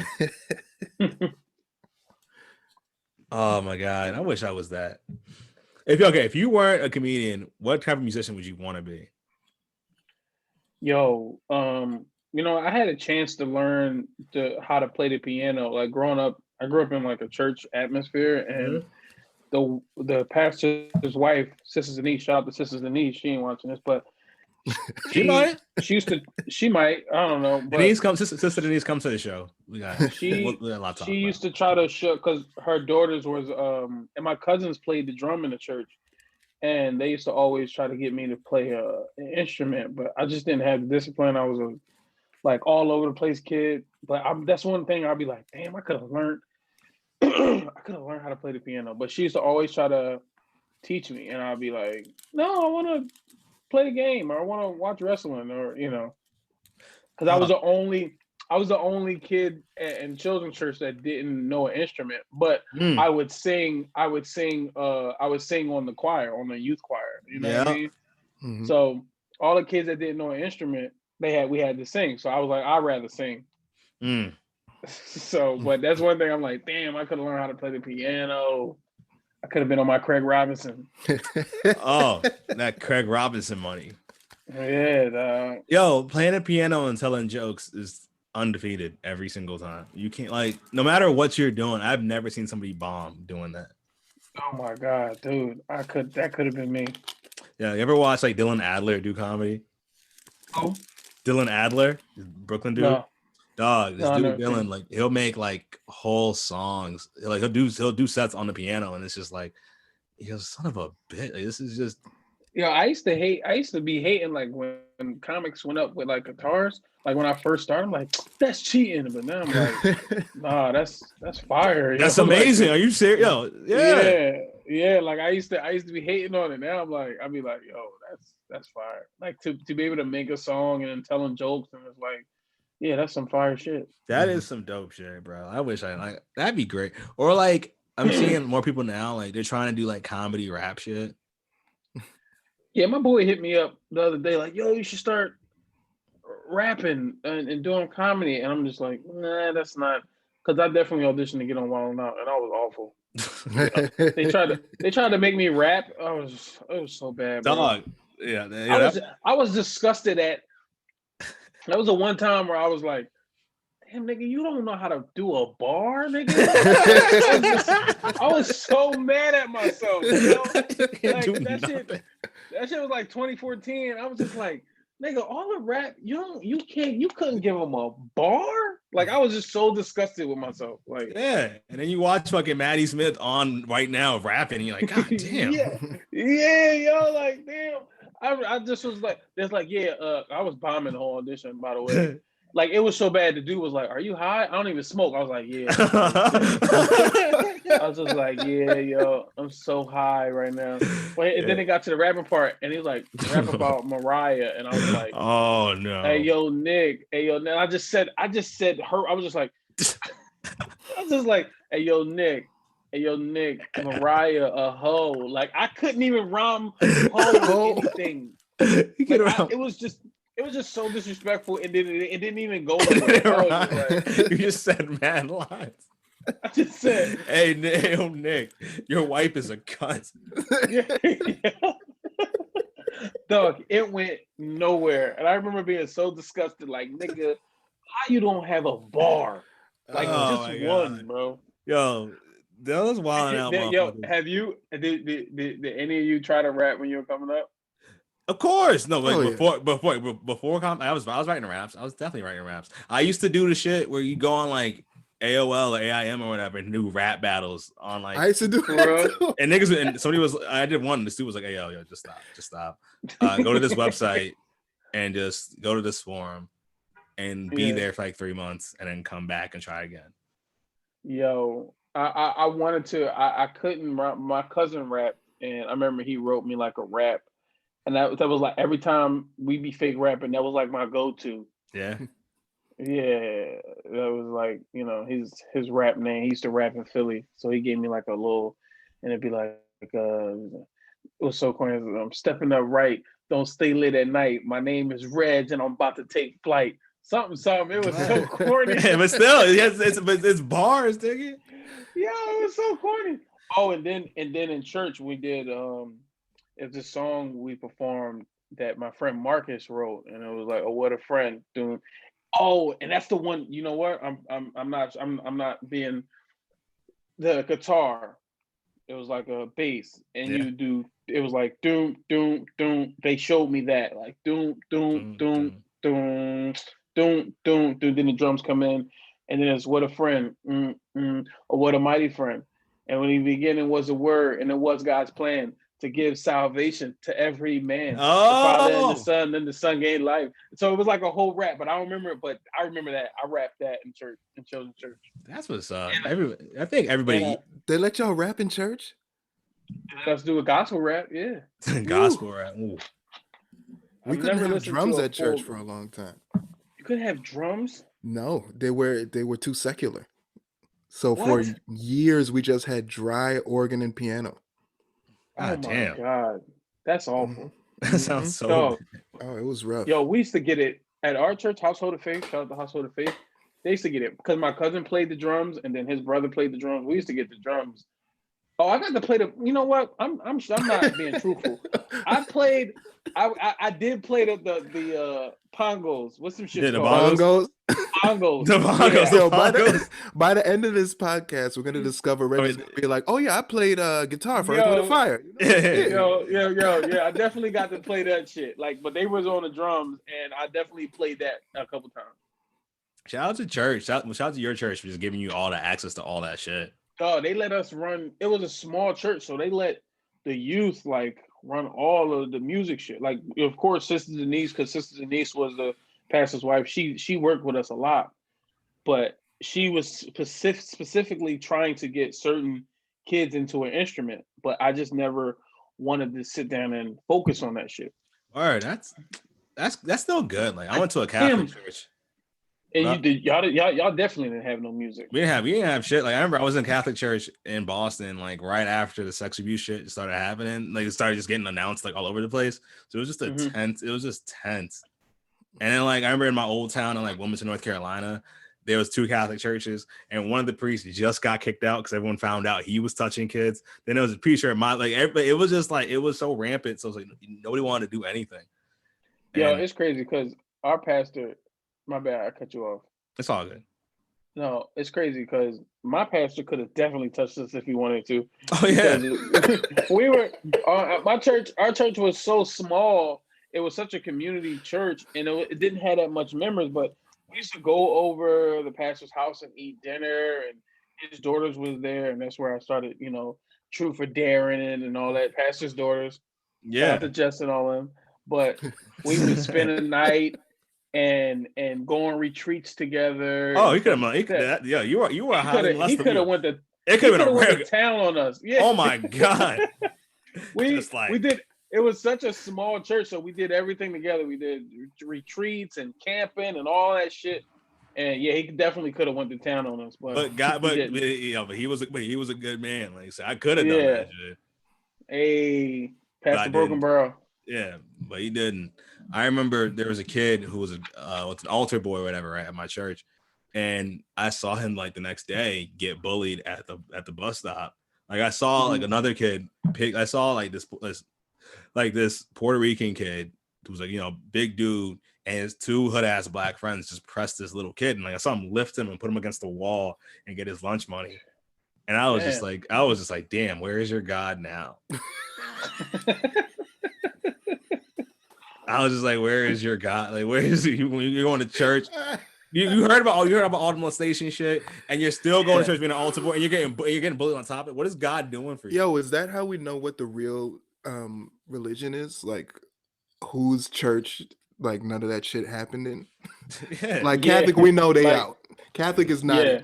Oh my god, I wish I was that. If you weren't a comedian, what type of musician would you want to be? Yo, I had a chance to learn how to play the piano. Like growing up, I grew up in like a church atmosphere, and the pastor's wife, Sister Denise, shout out to Sister Denise. She ain't watching this, but She might. She might. I don't know. But Sister Denise comes to the show. We got a lot to talk she used to try to show because her daughters was and my cousins played the drum in the church, and they used to always try to get me to play an instrument, but I just didn't have the discipline. I was a like all over the place kid. But that's one thing I'd be like, damn, I could have learned. I could have learned how to play the piano. But she used to always try to teach me, and I'd be like, no, I want to play the game, or I want to watch wrestling, or because I was the only kid in children's church that didn't know an instrument, but I would sing on the choir, on the youth choir. You know what I mean? Mm-hmm. So all the kids that didn't know an instrument, we had to sing. So I was like, I'd rather sing. So, but that's one thing I'm like, damn, I could have learned how to play the piano. I could have been on my Craig Robinson. Oh, that Craig Robinson money. Yeah. Yo, playing the piano and telling jokes is undefeated every single time. You can't, like, no matter what you're doing, I've never seen somebody bomb doing that. Oh my god, dude. That could have been me. Yeah, you ever watch like Dylan Adler do comedy? Oh. Dylan Adler, Brooklyn dude. No. Dog, this dude Dylan, like he'll make like whole songs. Like he'll do sets on the piano, and it's just like, son of a bitch. Like, this is just. I used to be hating like when comics went up with like guitars. Like when I first started, I'm like, that's cheating. But now I'm like, nah, that's fire. That's amazing. Like, are you serious? Yo, yeah. Like I used to be hating on it. Now I'd be like, yo, that's fire. Like to be able to make a song and then telling jokes, and it's like, yeah, that's some fire shit. That is some dope shit, bro. I wish that'd be great. Or like I'm seeing more people now, like they're trying to do like comedy rap shit. Yeah, my boy hit me up the other day, like, yo, you should start rapping and doing comedy. And I'm just like, nah, that's not, because I definitely auditioned to get on Wild 'N Out, and I was awful. They tried to make me rap. It was so bad, bro. Dog. Yeah. I was disgusted at. That was the one time where I was like, damn, nigga, you don't know how to do a bar, nigga. I was so mad at myself. Like, that shit was like 2014. I was just like, nigga, all the rap, you couldn't give them a bar? Like, I was just so disgusted with myself. Like, yeah. And then you watch fucking Maddie Smith on right now rapping, and you're like, God damn. yeah, yo, like, damn. I just was like, I was bombing the whole audition, by the way. Like, it was so bad. The dude was like, are you high? I don't even smoke. I was like, yeah. I was just like, yeah, yo, I'm so high right now. And then it got to the rapping part, and he was like, rap about Mariah. And I was like, oh, no. Hey, yo, Nick. I just said her. I was just like, hey, yo, Nick, Mariah, a hoe. Like, I couldn't even rhyme hoe with anything. Like, it was just so disrespectful. It didn't even go nowhere. You just said mad lines. I just said, hey, Nick, your wife is a cunt. Yeah. Dog, it went nowhere. And I remember being so disgusted, like, nigga, how you don't have a bar? Like, just one, bro. Yo, that was wild out. Yo, did any of you try to rap when you were coming up? Of course. No, like before I was writing raps. I was definitely writing raps. I used to do the shit where you go on like AOL or AIM or whatever and do rap battles on like. I used to do that too. And niggas, and somebody was, I did one, and this dude was like, hey, yo, just stop. Go to this website and just go to this forum and be there for like 3 months and then come back and try again. Yo, I wanted to, I couldn't, my cousin rapped, and I remember he wrote me like a rap. And that was like every time we be fake rapping, that was like my go-to. Yeah. Yeah. That was like, his rap name. He used to rap in Philly. So he gave me like a little, and it'd be like, it was so corny. I'm stepping up right. Don't stay lit at night. My name is Reg, and I'm about to take flight. Something. It was so corny. But still, it's bars, nigga. Yeah, it was so corny. Oh, and then in church we did it's a song we performed that my friend Marcus wrote, and it was like, "Oh, what a friend." Doing. Oh, and that's the one. You know what? I'm not being the guitar. It was like a bass, and you do. It was like doom doom doom. They showed me that like doom doom doom doom doom doom doom. Then the drums come in, and then it's what a friend, or what a mighty friend. And when the beginning was a word, and it was God's plan to give salvation to every man, the Father and the Son, and the Son gave life. So it was like a whole rap, but I don't remember it. But I remember that I rapped that in church, in children's church. That's what's up. I think everybody. They let y'all rap in church? Let's do a gospel rap, yeah. Gospel rap. Ooh. We couldn't have drums at church for a long time. You couldn't have drums? No, they were too secular. So for years we just had dry organ and piano. God damn. God, that's awful. That sounds so. Oh, it was rough. Yo, we used to get it at our church, Household of Faith. Shout out to Household of Faith. They used to get it because my cousin played the drums, and then his brother played the drums. We used to get the drums. Oh, I got to play the. You know what? I'm not being truthful. I did play the pongos. What's some shit called? Bongos. Bongos. The bongos. So by the end of this podcast, we're gonna discover Reggie's gonna be like, "Oh yeah, I played guitar for Earth, Wind & Fire." Yo, I definitely got to play that shit. Like, but they was on the drums, and I definitely played that a couple times. Shout out to church. Shout out to your church for just giving you all the access to all that shit. Oh, they let us run. It was a small church, so they let the youth like run all of the music shit. Like, of course, Sister Denise, because Sister Denise was the pastor's wife. She worked with us a lot, but she was specifically trying to get certain kids into an instrument. But I just never wanted to sit down and focus on that shit. All right, that's still good. Like, I went to a Catholic church. And y'all definitely didn't have no music. We didn't have shit. Like, I remember I was in Catholic church in Boston, like right after the sex abuse shit started happening. Like, it started just getting announced like all over the place. So it was just tense. It was just tense. And then like I remember in my old town in like Wilmington, North Carolina, there was 2 Catholic churches, and one of the priests just got kicked out because everyone found out he was touching kids. Then there was a preacher at my everybody. It was just like it was so rampant. So it was like nobody wanted to do anything. Yo, it's crazy because our pastor. My bad, I cut you off. It's all good. No, it's crazy because my pastor could have definitely touched us if he wanted to. Oh yeah, we were our church was so small. It was such a community church, and it didn't have that much members. But we used to go over the pastor's house and eat dinner, and his daughters was there, and that's where I started, True for Daring and all that. Pastor's daughters, shout out to Jess and all them. But we would spend a night. And go on retreats together. Oh, you could have. Yeah, you were. He could have went to. It could have went to town on us. Yeah. Oh my god. we did. It was such a small church, so we did everything together. We did retreats and camping and all that shit. And yeah, he definitely could have went to town on us. But he was a good man. Like I said, I could have done that shit. Hey, Pastor Broken Barrel. Yeah, but he didn't. I remember there was a kid who was an altar boy or whatever, right, at my church, and I saw him like the next day get bullied at the bus stop. Like I saw like another kid I saw like this Puerto Rican kid who was like big dude, and his 2 hood ass black friends just pressed this little kid, and like I saw him lift him and put him against the wall and get his lunch money, and I was just like, damn, where is your God now? I was just like, where is your God? Like, where is he when you're going to church? You heard about all the molestation shit, and you're still going to church being an altar boy, and you're getting bullied on top of it. What is God doing for you? Yo, is that how we know what the real religion is? Like, whose church? Like, none of that shit happened in. Like Catholic, we know they out. Catholic is not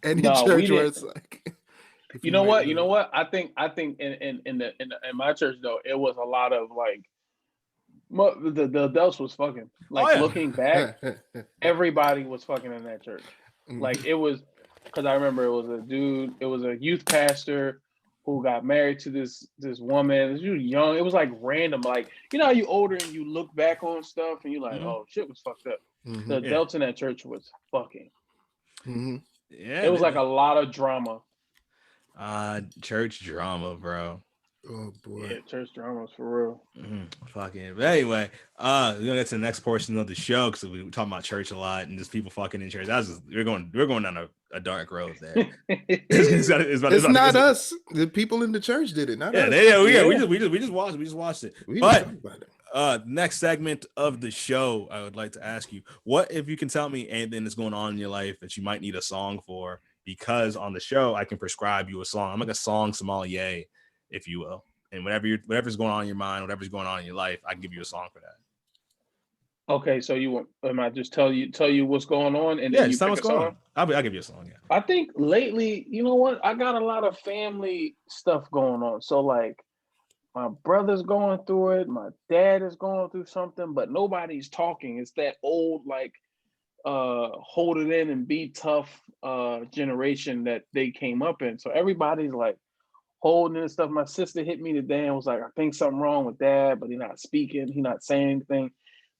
any church where it's like. You know what? I think in my church though, it was a lot of like. The adults was fucking. Like looking back, everybody was fucking in that church. Like it was, because I remember it was a dude. It was a youth pastor who got married to this woman. She was young. It was like random. Like, you know how you older and you look back on stuff and you're like, oh, shit was fucked up. The adults in that church was fucking. Yeah, it was like a lot of drama. Church drama, bro. Oh boy. Yeah, church dramas for real. Fucking. But anyway, we're gonna get to the next portion of the show because we were talking about church a lot and just people fucking in church. We're going down a dark road there. It's not us. The people in the church did it, not us. We just watched it. But next segment of the show, I would like to ask you, what if you can tell me anything that's going on in your life that you might need a song for? Because on the show, I can prescribe you a song. I'm like a song sommelier, if you will. And whatever's going on in your mind, whatever's going on in your life, I can give you a song for that. Okay, so you want? Am I just tell you what's going on, and yeah, then you pick what's a song? on. I'll give you a song. Yeah. I think lately, you know what? I got a lot of family stuff going on. So like, my brother's going through it. My dad is going through something, but nobody's talking. It's that old like, hold it in and be tough generation that they came up in. So everybody's like holding and stuff. My sister hit me today and was like, I think something wrong with dad, but he's not speaking, he's not saying anything.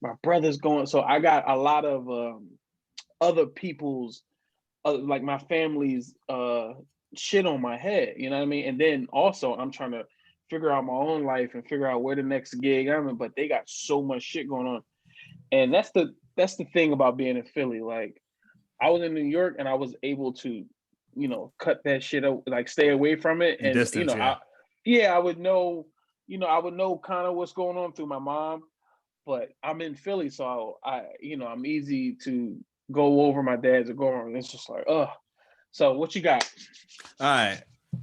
My brother's going, so I got a lot of other people's like my family's shit on my head, you know what I mean? And then also I'm trying to figure out my own life and figure out where the next gig I'm in, but they got so much shit going on. And that's the thing about being in Philly. Like, I was in New York and I was able to, you know, cut that shit out, like stay away from it. And distance, you know, I would know, you know, I would know kind of what's going on through my mom, but I'm in Philly, so I'm easy to go over my dad's or go over. And it's just like, so what you got? All right.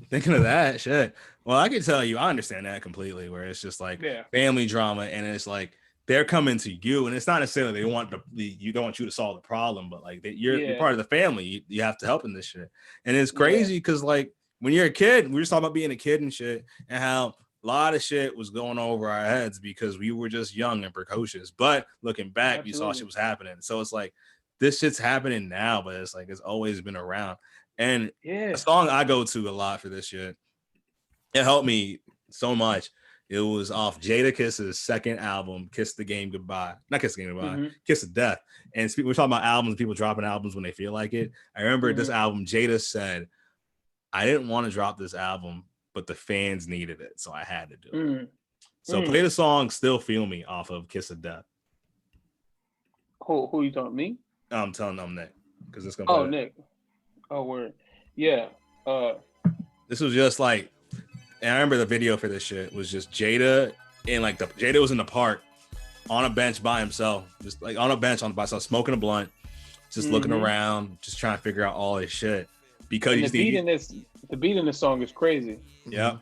Thinking of that shit. Well, I can tell you, I understand that completely, where it's just like family drama, and it's like they're coming to you, and it's not necessarily they want you don't want you to solve the problem, but like you're part of the family. You have to help in this shit. And it's crazy because like when you're a kid, we were just talking about being a kid and shit, and how a lot of shit was going over our heads because we were just young and precocious. But looking back, you saw shit was happening. So it's like this shit's happening now, but it's like it's always been around. And a song I go to a lot for this shit, it helped me so much. It was off Jada Kiss's second album, Kiss the Game Goodbye. Not Kiss the Game Goodbye, Kiss of Death. And we're talking about albums, people dropping albums when they feel like it. I remember this album, Jada said, I didn't want to drop this album, but the fans needed it, so I had to do it. So play the song Still Feel Me off of Kiss of Death. Who you talking, me? I'm telling them Nick, because it's going to play Nick. Oh, word. Yeah. This was just like, and I remember the video for this shit was just Jada, and like Jada was in the park on a bench by himself, just like on a bench by himself, smoking a blunt, just looking around, just trying to figure out all this shit. Because the beat in this song is crazy. Yeah.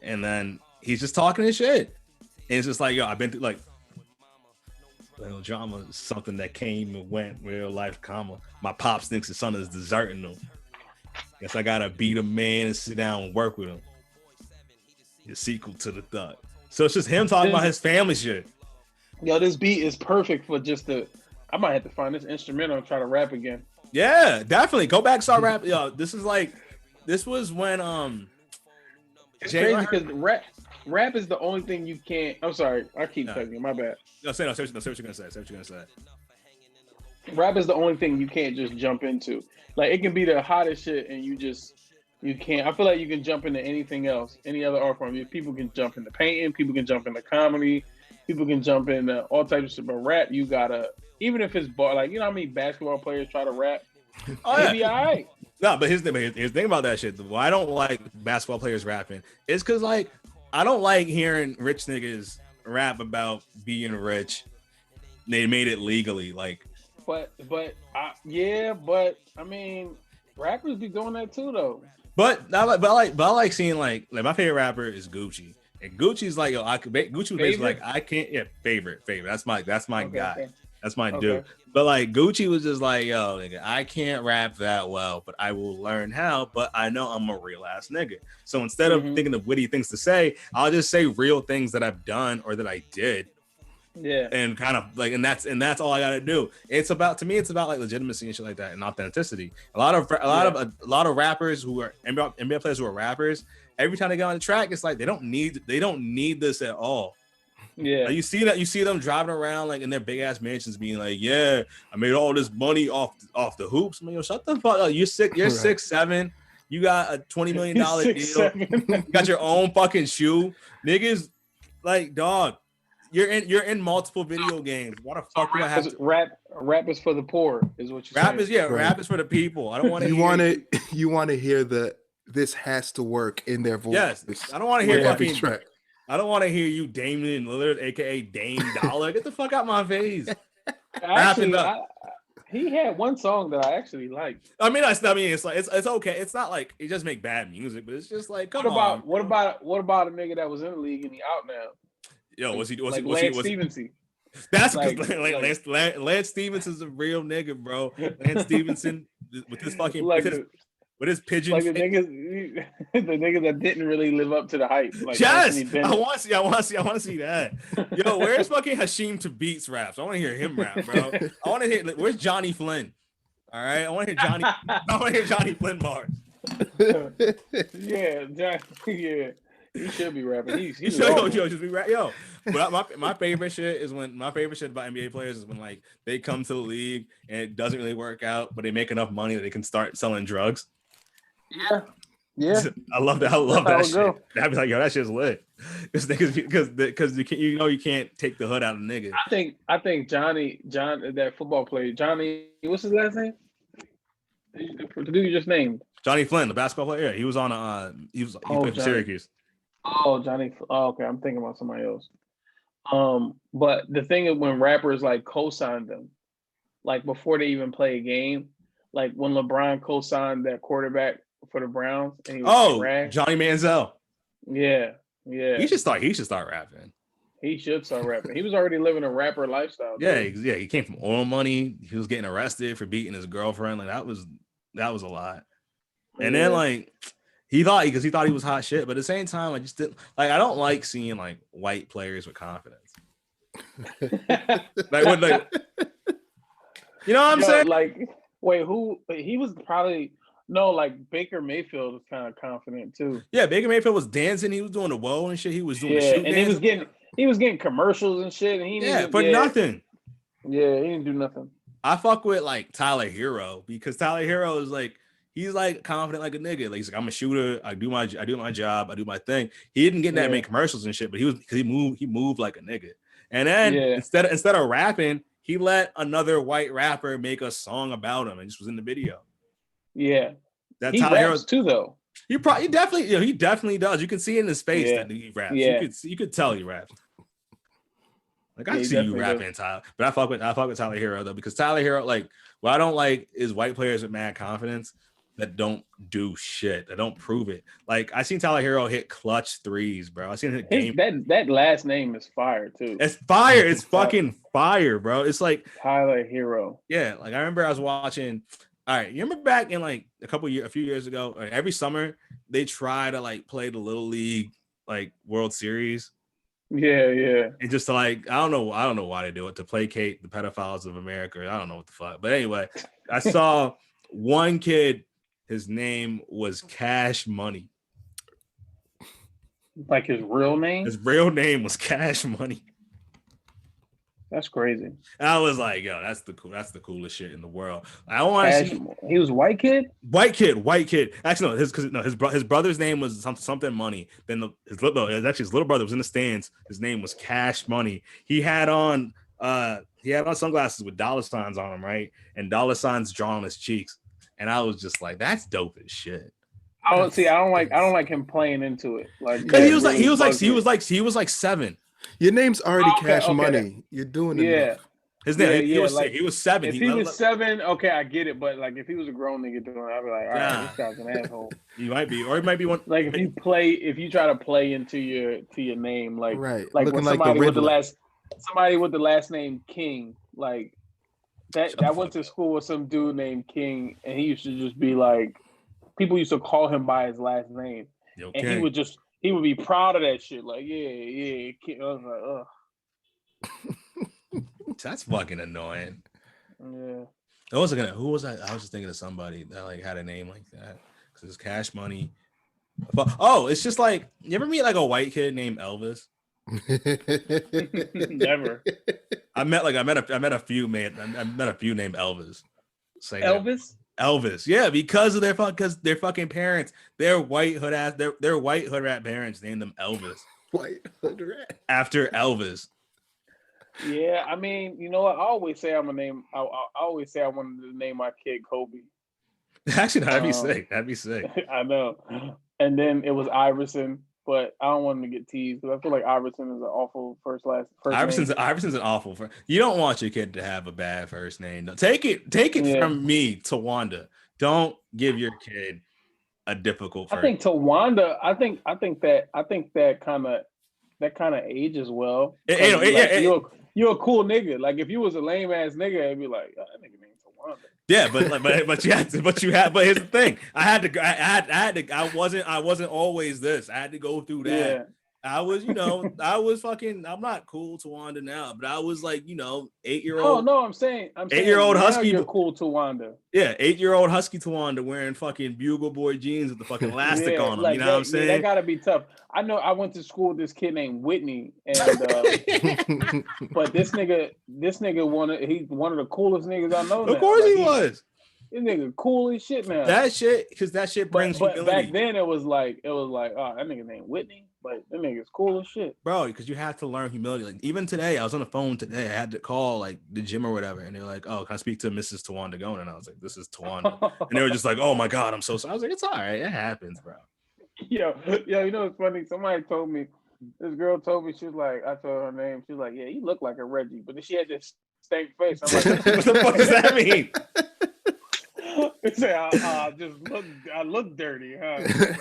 And then he's just talking his shit. And it's just like, yo, I've been through like little drama, something that came and went, real life comma. My pops thinks his son is deserting him. Guess I gotta beat a man and sit down and work with him. The sequel to the Thug. So it's just him talking about his family shit. Yo, this beat is perfect for just I might have to find this instrumental and try to rap again. Yeah, definitely. Go back, start rap. Yo, this was when it's crazy because rap is the only thing you can't. I'm sorry, I keep cutting you. My bad. No, say what you're gonna say. Rap is the only thing you can't just jump into. Like, it can be the hottest shit, and you can't. I feel like you can jump into anything else, any other art form. People can jump into painting, people can jump into comedy, people can jump into all types of shit. But rap, you gotta, even if it's like, you know how many basketball players try to rap? Maybe all right. No, but here's the thing about that shit. Why I don't like basketball players rapping is because like I don't like hearing rich niggas rap about being rich. They made it legally, like. But I mean, rappers be doing that too, though. But I like seeing like my favorite rapper is Gucci, and Gucci's like, yo, Gucci was basically like, I can't, favorite. That's my guy. Okay. That's my dude. But like Gucci was just like, yo, nigga, I can't rap that well, but I will learn how. But I know I'm a real ass nigga. So instead of thinking of witty things to say, I'll just say real things that I've done or that I did. Yeah. And kind of like, and that's all I gotta do. It's about like legitimacy and shit like that and authenticity. A lot of rappers who are NBA players who are rappers, every time they get on the track, it's like they don't need this at all. Yeah, Like, you see them driving around like in their big ass mansions, being like, "Yeah, I made all this money off the hoops." I mean, yo, shut the fuck up. You're 6'7". You got a $20 million deal. 6'7". You got your own fucking shoe, niggas. Like, dog, you're in multiple video games. Why the fuck do I have to? Rap is for the poor, is what you're Rap saying. Rap is for the people. I don't want to. You want to hear this has to work in their voice. Yes, I don't want to hear every fucking track. I don't want to hear you, Damian Lillard, aka Dame Dollar. Get the fuck out my face. Actually, he had one song that I actually liked. I mean, it's like it's okay. It's not like he just make bad music, but it's just like, come on. What about a nigga that was in the league and he out now? Yo, was he Lance Stevenson? That's because Lance Stevenson's a real nigga, bro. Lance Stevenson with his fucking with his pigeon. Like the niggas that didn't really live up to the hype. Like, yes, I want to see that. Yo, where's fucking Hasheem to Beats raps? I want to hear him rap, bro. I want to hear. Where's Johnny Flynn? All right, I want to hear Johnny Flynn bars. Yeah, he should be rapping. He's just be rap. Yo, but my favorite shit about NBA players is when like they come to the league and it doesn't really work out, but they make enough money that they can start selling drugs. Yeah. I love that. I love that shit. I'd be like, yo, that shit's lit. Because you can't take the hood out of a nigga. I think John, that football player, Johnny, what's his last name? The dude you just named. Johnny Flynn, the basketball player. Yeah, he was on he played for Syracuse. Oh, Johnny. Oh, okay, I'm thinking about somebody else. But the thing is, when rappers like co-signed them, like before they even play a game, like when LeBron co-signed that quarterback for the Browns, and he was Johnny Manziel. Yeah. He should start rapping. He should start rapping. He was already living a rapper lifestyle. Yeah. He came from oil money. He was getting arrested for beating his girlfriend. Like that was a lot. And then like he thought he was hot shit, but at the same time, I just didn't like. I don't like seeing like white players with confidence. like, you know what I'm saying? Like, wait, who? He was probably. No, like Baker Mayfield was kind of confident too. Yeah, Baker Mayfield was dancing. He was doing the whoa and shit. He was doing the shoot and dance. he was getting commercials and shit. And nothing. Yeah, he didn't do nothing. I fuck with like Tyler Hero because Tyler Hero is like he's like confident like a nigga. Like he's like I'm a shooter. I do my job. I do my thing. He didn't get that many commercials and shit, but he moved like a nigga. And then instead of rapping, he let another white rapper make a song about him and just was in the video. Yeah, that Tyler Hero too, though. He definitely does. You can see in his face that he raps. Yeah. You could tell he raps. Like I see you rapping, Tyler, but I fuck with Tyler Hero though because Tyler Hero, like, what I don't like is white players with mad confidence that don't do shit, that don't prove it. Like I seen Tyler Hero hit clutch threes, bro. I seen that last name is fire too. It's fire. It's fucking fire, bro. It's like Tyler Hero. Yeah, like I remember I was watching. All right, you remember back in like a few years ago, every summer they try to like play the Little League like World Series. Yeah. And just to like, I don't know why they do it, to placate the pedophiles of America. I don't know what the fuck. But anyway, I saw one kid, his name was Cash Money. Like his real name? His real name was Cash Money. That's crazy. And I was like, yo, that's the coolest shit in the world. I don't want to see. He was white kid. White kid. Actually, his brother's name was something Money. Then his little brother was in the stands. His name was Cash Money. He had on sunglasses with dollar signs on them, right? And dollar signs drawn on his cheeks. And I was just like, that's dope as shit. I don't like him playing into it. Like he was like 7. Your name's already Cash Money. You're doing it. Yeah. His name, he was 7. If he was 7, okay, I get it. But like, if he was a grown nigga doing it, I'd be like, all right, this guy's an asshole. He might be, or he might be one. Like if you try to play into your name, like like when somebody with the last name King, like that went to school with some dude named King, and he used to just be like, people used to call him by his last name, and he would be proud of that shit. Like, yeah. I was like, ugh. That's fucking annoying. Yeah. Who was I? I was just thinking of somebody that like had a name like that because it's Cash Money. Oh, it's just like you ever meet like a white kid named Elvis? Never. I met a few named Elvis. Say Elvis? Elvis, yeah, because their fucking parents, their white hood rat parents named them Elvis. White hood rat. After Elvis. Yeah, I mean, you know what? I always say I always say I wanted to name my kid Kobe. Actually, that'd be sick. That'd be sick. I know. And then it was Iverson, but I don't want him to get teased because I feel like Iverson is an awful first name. Iverson's an awful first. You don't want your kid to have a bad first name. Take it from me, Tawanda. Don't give your kid a difficult first. I think Tawanda. I think that kind of ages well. You're a cool nigga. Like if you was a lame ass nigga, it'd be like, oh, that nigga named Tawanda. Yeah, but here's the thing. I wasn't always this. I had to go through that. Yeah. I'm not cool Tawanda now, but I was like, 8-year-old. Oh no, I'm saying 8-year-old husky. You're cool Tawanda. Yeah, 8-year-old husky Tawanda wearing fucking Bugle Boy jeans with the fucking elastic on them. Like what I'm saying? That gotta be tough. I know I went to school with this kid named Whitney, and but this nigga he's one of the coolest niggas I know. Of course he was. This nigga cool as shit now. That shit brings but humility. back then it was like, oh, that nigga named Whitney, but that nigga's cool as shit. Bro, because you have to learn humility. Like even today, I was on the phone today. I had to call like the gym or whatever, and they're like, "Oh, can I speak to Mrs. Tawanda Gona?" And I was like, "This is Tawanda," and they were just like, "Oh my god, I'm so sorry." I was like, "It's all right, it happens, bro." Yo, you know what's funny? Somebody told me, this girl told me, she was like, I told her name, she was like, yeah, you look like a Reggie, but then she had this stank face. I'm like, what the fuck does that mean? Say, I look dirty, huh? Right.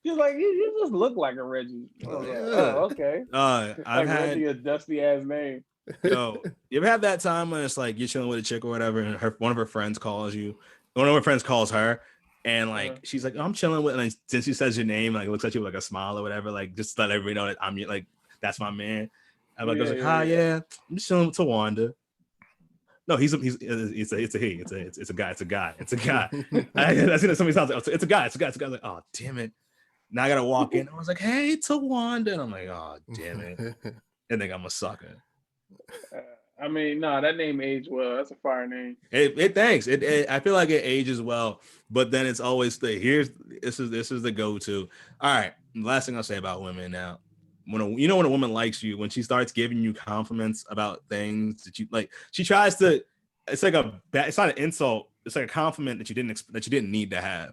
She's like, you just look like a Reggie. Oh, okay. I've had Reggie, a dusty ass name. Yo, you ever have that time when it's like you're chilling with a chick or whatever, and one of her friends calls her, and like she's like, oh, I'm chilling with, and like, since she says your name, like looks at you with like a smile or whatever, like just let everybody know that I'm like that's my man. I'm like, hi, I'm just chilling with Tawanda. No, it's a he. It's a guy. I seen that somebody's house. Like, it's a guy. I was like, oh damn it. Now I gotta walk in. I was like, hey, Tawanda. And I'm like, oh damn it. I think I'm a sucker. I mean, that name aged well. That's a fire name. Thanks. I feel like it ages well, but then it's always this is the go-to. All right. The last thing I'll say about women now. When a woman likes you, when she starts giving you compliments about things that you like, she tries to. It's like it's not an insult. It's like a compliment that you didn't need to have.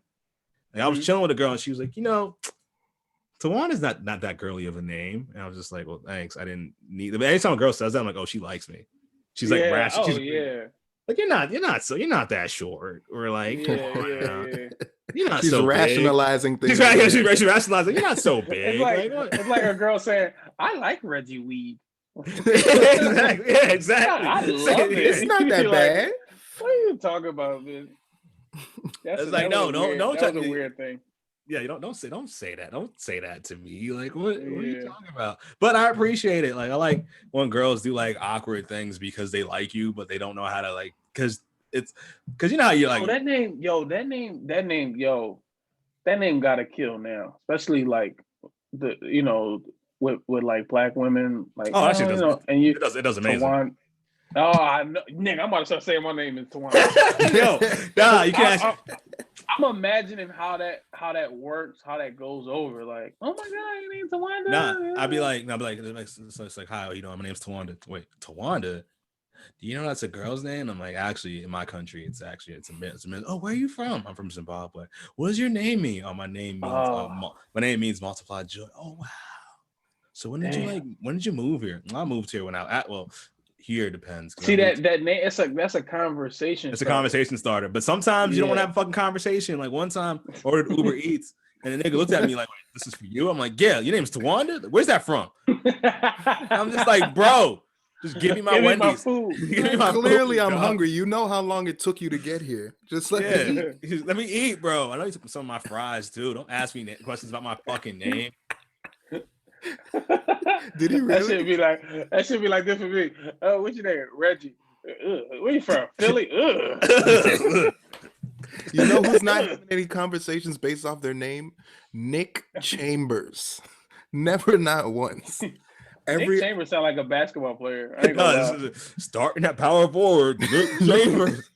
Like I was chilling with a girl and she was like, Tawanda's not that girly of a name, and I was just like, well, thanks. I didn't need. But anytime a girl says that, I'm like, oh, she likes me. She's like rational. Like you're not that short, or like you're not. She's so rationalizing big. things. She's rationalizing. You're not so big. It's like a girl saying, "I like Reggie weed." Exactly. Yeah, exactly. I love it. It's not that bad. What are you talking about, man? It's like don't That's a weird thing. Yeah, you don't say that. Don't say that to me. Like, what are you talking about? But I appreciate it. Like, I like when girls do like awkward things because they like you, but they don't know how to like because you know how you like that name gotta kill now, especially like with like black women. Like, that shit doesn't. And it does amazing. Tawanda, I know, nigga, I'm about to start saying my name is Tawanda. Yo, you can't. I'm imagining how that works, how that goes over. Like, oh my god, your name's Tawanda. I'd be like, so it's like, hi, my name's Tawanda. Wait, Tawanda? Do you know that's a girl's name? I'm like, actually, in my country, it's a man. Oh, where are you from? I'm from Zimbabwe. What does your name mean? Oh, my name means multiplied joy. Oh wow. So when did you move here? I moved here when here depends. See that name? That's a conversation. It's a conversation starter. But sometimes you don't want to have a fucking conversation. Like one time, I ordered Uber Eats, and the nigga looked at me like, "This is for you." I'm like, "Yeah, your name's Tawanda. Where's that from?" I'm just like, "Bro, just give me my Wendy's." Clearly, I'm hungry. You know how long it took you to get here. Just let me eat. Let me eat, bro. I know you took some of my fries too. Don't ask me questions about my fucking name. Did he really? That should be like this for me. What's your name? Reggie. Where you from? Philly. You know who's not having any conversations based off their name? Nick Chambers. Never, not once. Nick Chambers sound like a basketball player. I ain't It gonna does. lie. Starting at power forward, Nick Chambers.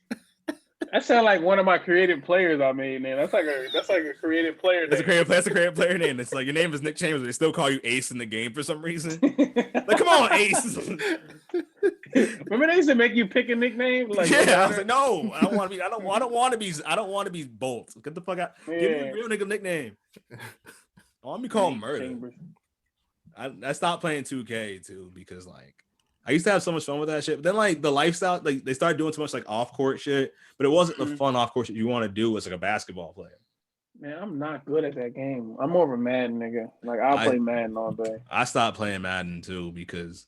That sound like one of my creative players I made, man. That's like a creative player. That's a creative player name. It's like your name is Nick Chambers, but they still call you Ace in the game for some reason. Like, come on, Ace. Remember they used to make you pick a nickname? Like, yeah, I was like, no, I don't want to be. I don't want to be Bolt. Get the fuck out. Yeah. Give me a real nigga nickname. I want to be called Murder. Chambers. I stopped playing 2K too because like I used to have so much fun with that shit. But then like the lifestyle, like they started doing too much like off court shit, but it wasn't the fun off court shit you want to do as like a basketball player. Man, I'm not good at that game. I'm more of a Madden nigga. Like I'll play Madden all day. I stopped playing Madden too because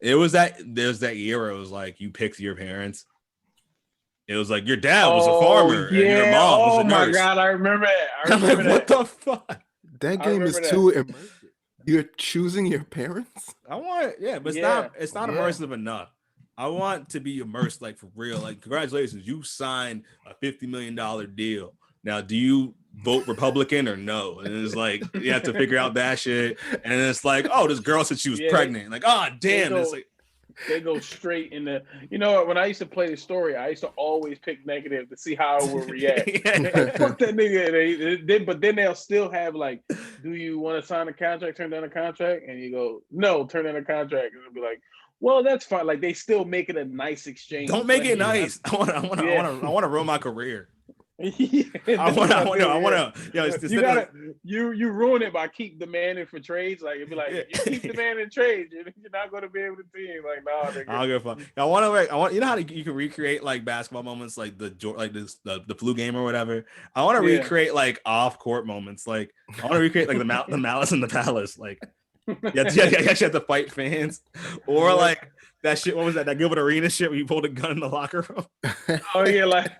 there's that era. It was like you picked your parents. It was like your dad was a farmer and your mom was a nurse. Oh my god, I remember that. I'm like, what the fuck? That game is too immersive. You're choosing your parents? I want, but it's not immersive enough. I want to be immersed, like for real. Like, congratulations, you signed a $50 million deal. Now, do you vote Republican or no? And it's like you have to figure out that shit. And it's like, oh, this girl said she was pregnant. Like, oh damn, it's like they go straight in the. You know what? When I used to play the story, I used to always pick negative to see how I would react. Like, fuck that nigga. But then they'll still have like, do you want to sign a contract? Turn down a contract, and you go, no, turn down a contract, and it'll be like, well, that's fine. Like they still make it a nice exchange. Don't make it nice. I want to ruin my career. You ruin it by keep demanding for trades. Like it'd be like, you keep demanding trades, you're not going to be able to team. Like, nah, nigga. I don't give a fuck. I want you know how you can recreate like basketball moments, like the flu game or whatever. I want to recreate like off court moments. Like I want to recreate like the Malice in the Palace. Like you have to fight fans, or like that shit. What was that Gilbert Arena shit where you pulled a gun in the locker room? Oh yeah, like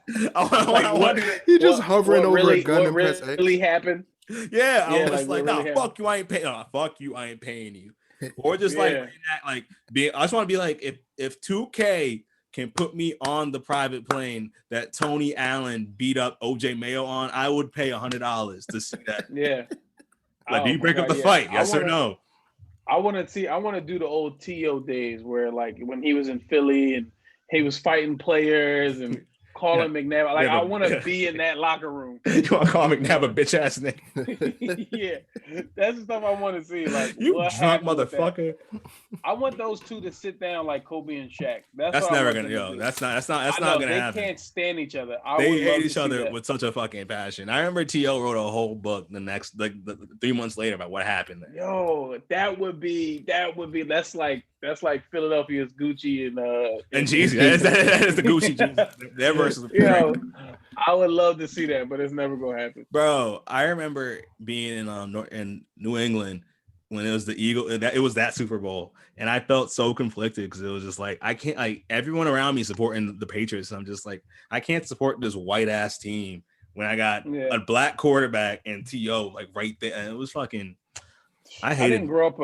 you just hovering over a gun and press X. Really happened? Yeah, I was like, nah, fuck you, I ain't paying. No, fuck you, I ain't paying you. Or just I just want to be like, if 2K can put me on the private plane that Tony Allen beat up OJ Mayo on, I would pay $100 to see that. Yeah. Like, do you break up the fight? Yes or no? I want to do the old T.O. days where like when he was in Philly and he was fighting players and calling McNabb. Like I want to be in that locker room. You want to call McNabb a bitch ass nigga? Yeah, that's the stuff I want to see. Like you drunk motherfucker. I want those two to sit down like Kobe and Shaq. That's never gonna. That's not gonna happen. They can't stand each other. They hate each other with such a fucking passion. I remember T.O. wrote a whole book the 3 months later about what happened there. Yo, that would be. That's like Philadelphia's Gucci and Jeezy. That is the Gucci Jeezy. Their versus. Yo, I would love to see that, but it's never gonna happen. Bro, I remember being in New England when it was the Eagle. It was that Super Bowl, and I felt so conflicted because it was just like I can't. Like everyone around me supporting the Patriots, and I'm just like I can't support this white ass team when I got a black quarterback and T.O. like right there, and it was fucking. I didn't grow up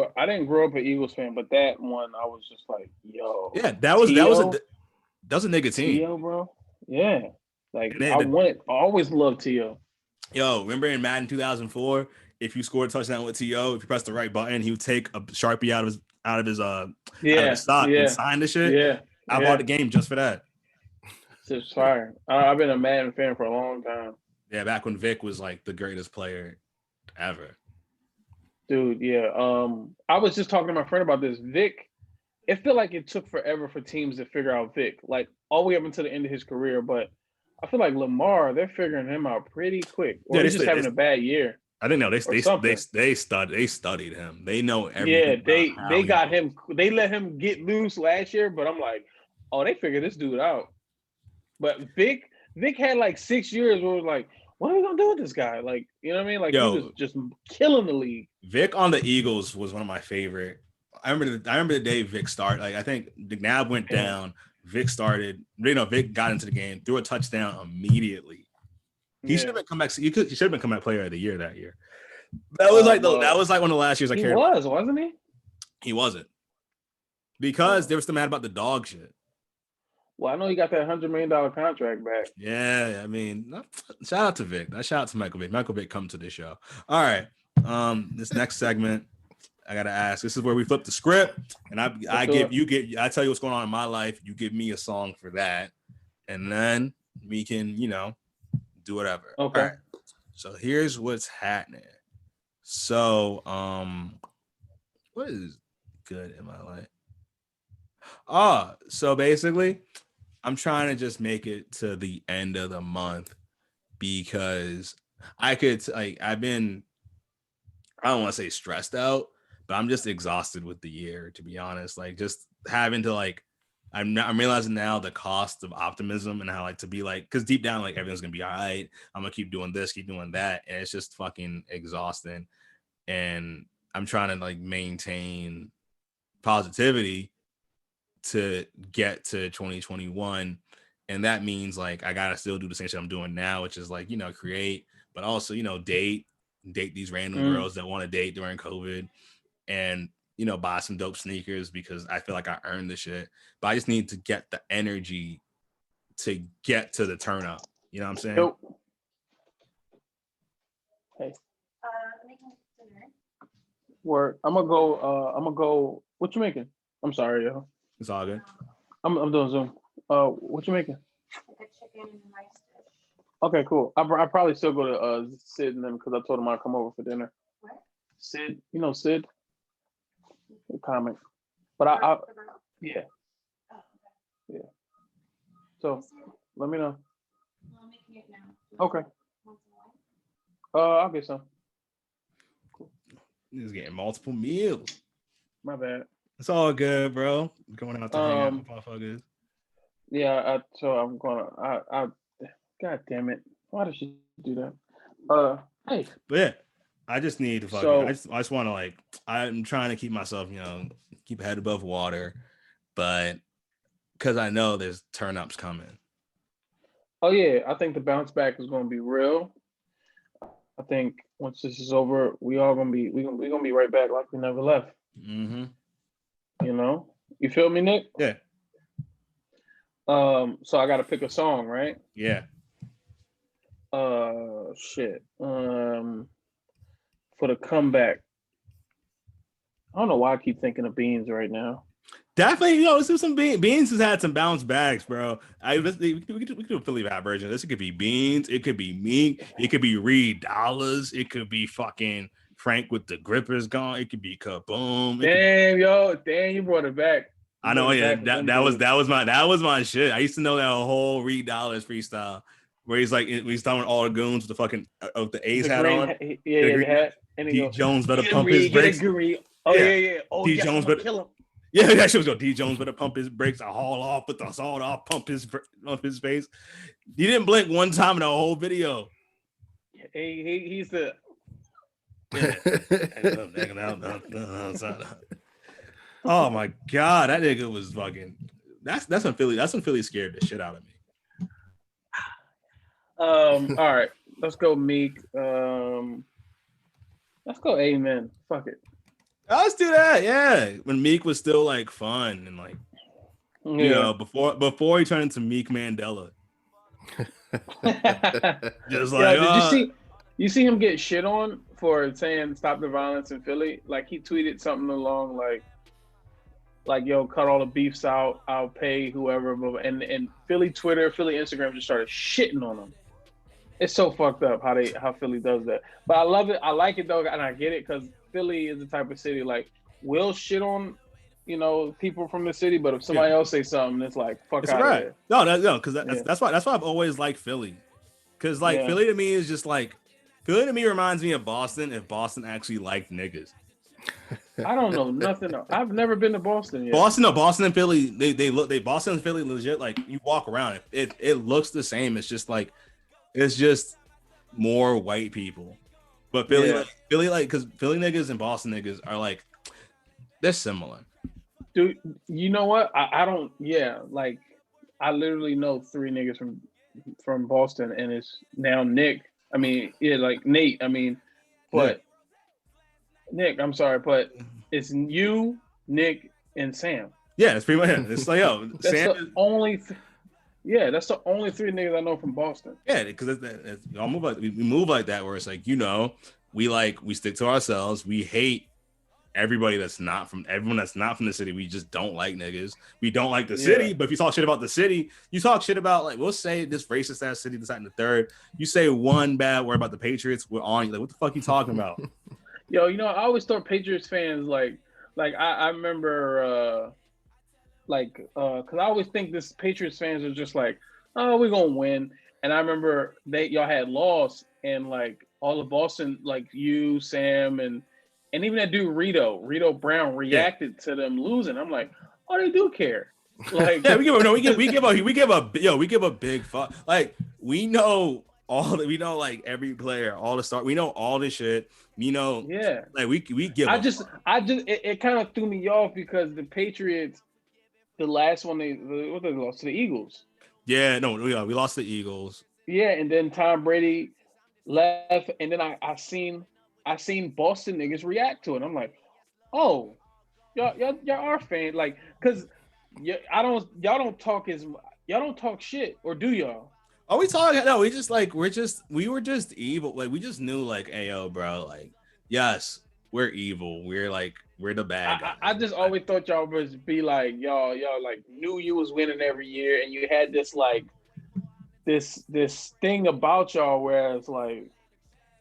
an Eagles fan, but that one I was just like, yo. Yeah, that was a nigga team. T.O., bro. Yeah. Like I always loved T.O. Yo, remember in Madden 2004, if you scored a touchdown with T.O., if you press the right button, he would take a Sharpie out of his sock and sign the shit. Yeah. I bought the game just for that. It's fire. I've been a Madden fan for a long time. Yeah, back when Vic was like the greatest player ever. Dude, yeah. I was just talking to my friend about this. Vic, it felt like it took forever for teams to figure out Vic, like all the way up until the end of his career. But I feel like Lamar, they're figuring him out pretty quick. Or he's just having a bad year. I think no, they studied him. They know everything. Yeah, they got him. They let him get loose last year, but I'm like, oh, they figured this dude out. But Vic had like 6 years where it was like, what are we gonna do with this guy? Like, you know what I mean? Like, he was just killing the league. Vic on the Eagles was one of my favorite. I remember the day Vic started. Like, I think McNabb went down. Vic started. Vic got into the game, threw a touchdown immediately. He should have been comeback. He should have been comeback player of the year that year. That was like that was like one of the last years I cared. He wasn't he? He wasn't, because they were still mad about the dog shit. Well, I know he got that $100 million contract back. Yeah, I mean, shout out to Vic. Shout out to Michael Vick. Michael Vick, come to the show. All right. This next segment, I gotta ask. This is where we flip the script, and I tell you what's going on in my life. You give me a song for that, and then we can, do whatever. Okay. All right. So here's what's happening. So, what is good in my life? So basically, I'm trying to just make it to the end of the month because I don't want to say stressed out, but I'm just exhausted with the year, to be honest. Like, just having to I'm realizing now the cost of optimism and how to be because deep down, everything's gonna be all right. I'm gonna keep doing this, keep doing that, and it's just fucking exhausting. And I'm trying to maintain positivity to get to 2021, and that means I gotta still do the same shit I'm doing now, which is create, but also date these random girls that want to date during COVID, and buy some dope sneakers because I feel like I earned the shit. But I just need to get the energy to get to the turn up. You know what I'm saying? Nope. Hey. Making dinner. Word. I'm gonna go. What you making? I'm sorry, yo. It's all good. I'm doing Zoom. What you making? Like a chicken and rice dish. Okay, cool. I probably still go to Sid and them because I told him I'd come over for dinner. What? Sid, Sid. The comic. But I yeah. Oh, Yeah. So let me know. well, I'm making it now. Okay. Want some wine? I'll get some. He's getting multiple meals. My bad. It's all good, bro. Going out to hang out with motherfuckers. Yeah, so I'm gonna God damn it. Why did she do that? Hey. But yeah, I just need to fucking I just want to I'm trying to keep myself, keep head above water, but because I know there's turn ups coming. Oh yeah, I think the bounce back is gonna be real. I think once this is over, we gonna be right back like we never left. Mm-hmm. You feel me, Nick? Yeah. So I gotta pick a song, right? Yeah. Shit. For the comeback. I don't know why I keep thinking of Beans right now. Definitely, let's do some Beans. Beans has had some bounce backs, bro. We could do a Philly rap version. This could be Beans. It could be me. It could be Reed Dollars. It could be fucking Frank with the grippers gone. It could be Kaboom. Damn, you brought it back. I know, yeah. That was my shit. I used to know that whole Reed Dollars freestyle where he's talking all the goons with the fucking the A's hat on. The hat. And D Jones better pump his brakes. Oh yeah. Oh, D Jones better kill him. Yeah, that shit was good. D Jones better pump his brakes. I haul off, put the salt off, pump his face. He didn't blink one time in the whole video. He's the. Oh my god, that nigga was fucking. That's when Philly scared the shit out of me. All right, let's go Meek. Let's go Amen. Fuck it. Let's do that. Yeah, when Meek was still fun and before he turned into Meek Mandela. Just did you see him get shit on for saying stop the violence in Philly? He tweeted something along yo, cut all the beefs out, I'll pay whoever, and Philly Twitter, Philly Instagram just started shitting on him. It's so fucked up how Philly does that. But I love it. I like it though, and I get it because Philly is the type of city we'll shit on, people from the city, but if somebody else say something, it's fuck out of here. No, because that's why I've always liked Philly. Because Philly to me is just Philly to me reminds me of Boston if Boston actually liked niggas. I don't know nothing else. I've never been to Boston yet. Boston and Philly, Boston and Philly legit, you walk around, it looks the same. It's just it's just more white people. But Philly, because Philly niggas and Boston niggas are they're similar. Dude, you know what? I don't. Yeah, I literally know 3 niggas from Boston, and it's now Nick. I mean, yeah, Nate. I mean, but Nick. I'm sorry, but it's you, Nick, and Sam. Yeah, it's pretty much it. It's like, yo, That's Sam. the only. Yeah, that's the only 3 niggas I know from Boston. Yeah, because we move like that, where it's like, we stick to ourselves. We hate everybody everyone that's not from the city. We just don't like niggas. We don't like the city. But if you talk shit about the city, you talk shit about, like, we'll say this racist ass city, this, that, and the third. You say one bad word about the Patriots, we're on you. Like, what the fuck you talking about? Yo, I always thought Patriots fans I remember because I always think this Patriots fans are just like, oh, we're gonna win. And I remember y'all had lost, and like all of Boston, like you, Sam, and even that dude Rito Brown reacted to them losing. I'm like, oh, they do care. Like, yeah, we give a big fuck. Like, we know like every player, all the stars. We know all this shit. yeah. Like we give. It kind of threw me off because the Patriots, the last one they lost to the Eagles. Yeah, no, we lost the Eagles. Yeah, and then Tom Brady left, and then I seen Boston niggas react to it. I'm like, oh, y'all are fans, like, cause y'all don't talk shit, or do y'all? Are we talking? No, we were just evil. Like, we just knew, like, ayo, bro, like, yes, we're evil. We're the bad guys. I just always thought y'all was be like, y'all like knew you was winning every year, and you had this like this thing about y'all where it's like,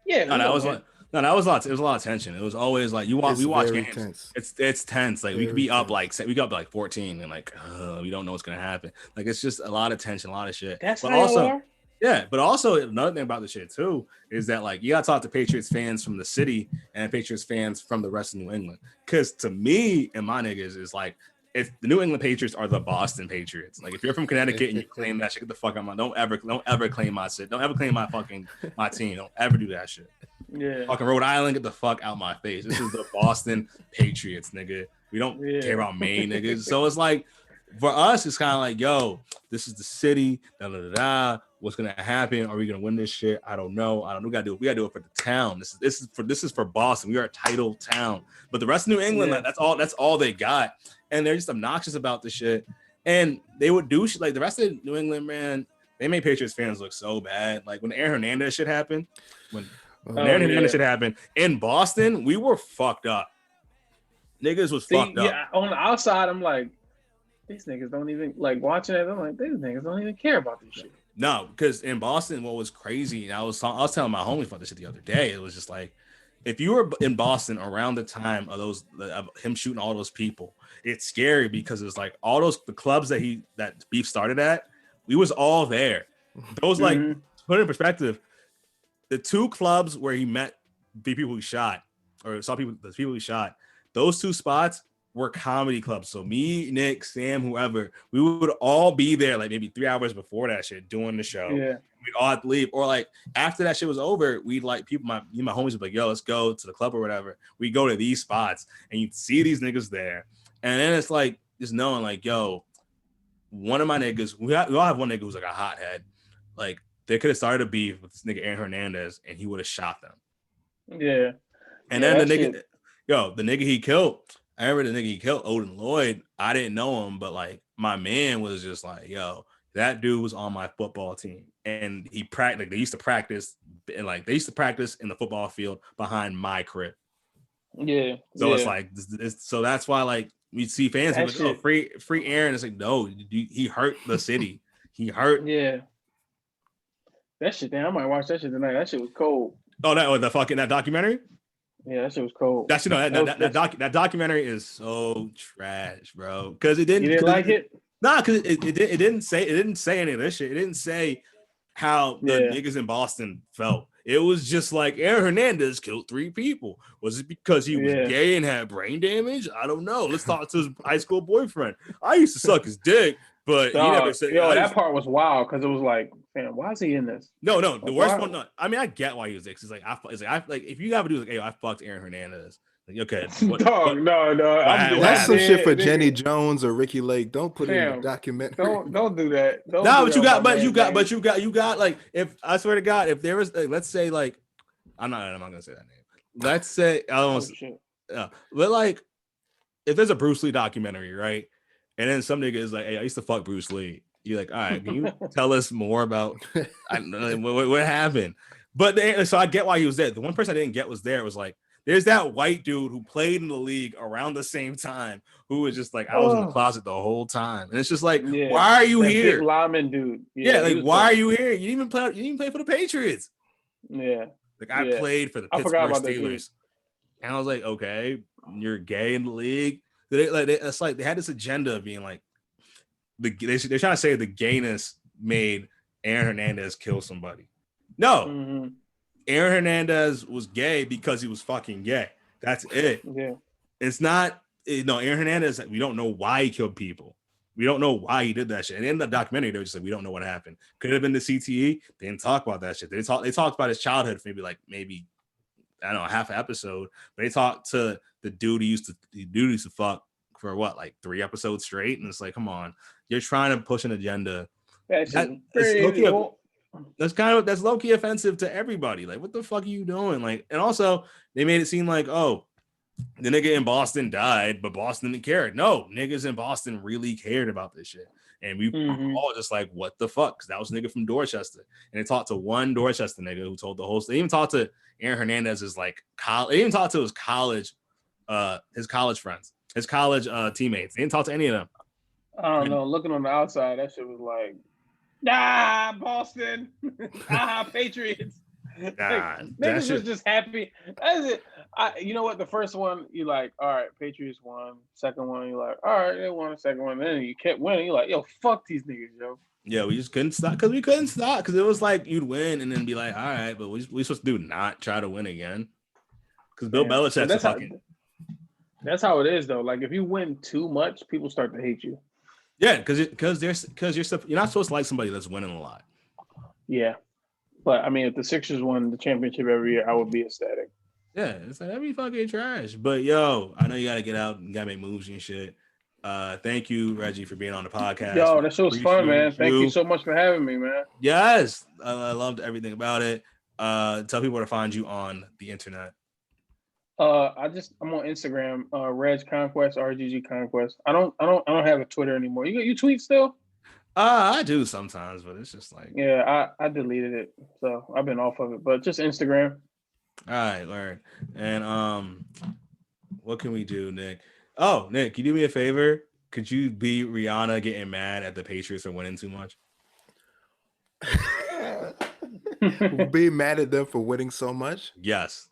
yeah, no, that was like. No, that was lots. It was a lot of tension. It was always like we watch games. Tense. It's tense. Like, very we could be up tense. like we got up like 14 and like we don't know what's gonna happen. Like, it's just a lot of tension, a lot of shit. That's but how also, y'all are? yeah. But also, another thing about the shit too is that, like, you gotta talk to Patriots fans from the city and Patriots fans from the rest of New England. Because to me and my niggas is like, if the New England Patriots are the Boston Patriots. Like, if you're from Connecticut and you claim that shit, get the fuck out of my. Don't ever claim my shit. Don't ever claim my team. Don't ever do that shit. Yeah. Fucking Rhode Island, get the fuck out my face. This is the Boston Patriots, nigga. We don't care about Maine, niggas. So it's like, for us, it's kind of like, yo, this is the city. Da da da da. What's gonna happen? Are we gonna win this shit? I don't know. We gotta do it for the town. This is for Boston. We are a title town. But the rest of New England, like, that's all they got, and they're just obnoxious about the shit. And they would do shit like the rest of New England, man. They made Patriots fans look so bad. Like, when Aaron Hernandez shit happened, when Aaron Hernandez shit happened in Boston, we were fucked up. Niggas was fucked up. Yeah, on the outside, I'm like, these niggas don't even, like, watching it. I'm like, these niggas don't even care about this shit. No, because in Boston, what was crazy, and I was telling my homies about this shit the other day. It was just like, if you were in Boston around the time of him shooting all those people, it's scary because it's like all the clubs that beef started at, we was all there. Those like, put it in perspective, the 2 clubs where he met the people he shot, or saw the people he shot, those 2 spots were comedy clubs. So me, Nick, Sam, whoever, we would all be there like maybe 3 hours before that shit doing the show. Yeah. We'd all have to leave. Or like after that shit was over, we'd like my homies would be like, yo, let's go to the club or whatever. We go to these spots and you'd see these niggas there. And then it's like just knowing like, yo, one of my niggas, we all have one nigga who's like a hothead. Like, they could have started a beef with this nigga Aaron Hernandez and he would have shot them. Yeah. And then the nigga he killed, I remember the nigga he killed, Odin Lloyd. I didn't know him, but like my man was just like, yo, that dude was on my football team. And he practiced, they used to practice in the football field behind my crib. Yeah. So it's like, so that's why like we see fans like, oh, free Aaron. It's like, no, he hurt the city. He hurt. Yeah. That shit, damn, I might watch that shit tonight. That shit was cold. Oh, that documentary? Yeah, that shit was cold. That documentary is so trash, bro. Because it didn't. You didn't like it? Nah, because it didn't say any of this shit. It didn't say how the niggas in Boston felt. It was just like Aaron Hernandez killed 3 people. Was it because he was gay and had brain damage? I don't know. Let's talk to his high school boyfriend. I used to suck his dick, but he never said. That part was wild because it was like, man, why is he in this? No, the worst one. No, I mean, I get why he was there. It's like if you gotta do like, hey, I fucked Aaron Hernandez. Like, okay, no. That's some shit for Jenny Jones or Ricky Lake. Don't put it in the documentary. Don't do that. You got like, if I swear to God, if there was, like, let's say like, I'm not gonna say that name. Let's say I don't. But like, if there's a Bruce Lee documentary, right? And then some nigga is like, hey, I used to fuck Bruce Lee. You're like, all right, can you tell us more about what happened? But so I get why he was there. The one person I didn't get was there. It was like, there's that white dude who played in the league around the same time who was just like, I was in the closet the whole time. And it's just like, why are you that here? Big lineman dude. Yeah, like, why are you here? You didn't even play for the Patriots. Yeah. Like, I played for the Pittsburgh Steelers. And I was like, okay, you're gay in the league. It's like they had this agenda of being like, they're trying to say the gayness made Aaron Hernandez kill somebody. No, Aaron Hernandez was gay because he was fucking gay. That's it. Yeah, it's not. No, Aaron Hernandez. We don't know why he killed people. We don't know why he did that shit. And in the documentary, they were just like, we don't know what happened. Could it have been the CTE? They didn't talk about that shit. They talked about his childhood for maybe I don't know, half an episode. But they talked to the dude he used to fuck for what, like 3 episodes straight. And it's like, come on, you're trying to push an agenda. That's low-key offensive to everybody. Like, what the fuck are you doing? Like, and also they made it seem like, oh, the nigga in Boston died, but Boston didn't care. No, niggas in Boston really cared about this shit. And we all just like, what the fuck? Because that was a nigga from Dorchester. And they talked to one Dorchester nigga who told the whole story. They even talked to Aaron Hernandez's like college. They even talked to his college friends, his college teammates. They didn't talk to any of them. I don't know. Looking on the outside, that shit was like, Boston, Patriots. Niggas was just happy. That's it. You know what? The first one, you like, all right, Patriots won. Second one, you like, all right, they won the second one. Then you kept winning. You're like, yo, fuck these niggas, yo. Yeah, we just couldn't stop because it was like you'd win and then be like, all right, but we supposed to do not try to win again because Bill Belichick's fucking. That's how it is though. Like if you win too much, people start to hate you. Yeah, because you're not supposed to like somebody that's winning a lot. Yeah, but I mean, if the Sixers won the championship every year, I would be ecstatic. Yeah, it's like that'd be fucking trash. But yo, I know you gotta get out and gotta make moves and shit. Thank you, Reggie, for being on the podcast. Yo, that show's fun, man. Thank you so much for having me, man. Yes, I loved everything about it. Tell people where to find you on the internet. I'm on Instagram, Reg Conquest, RGG Conquest. I don't have a Twitter anymore. You tweet still? I do sometimes, but it's just like I deleted it, so I've been off of it. But just Instagram. All right, Larry. And what can we do, Nick? Oh, Nick, can you do me a favor? Could you be Rihanna getting mad at the Patriots for winning too much? Be mad at them for winning so much? Yes.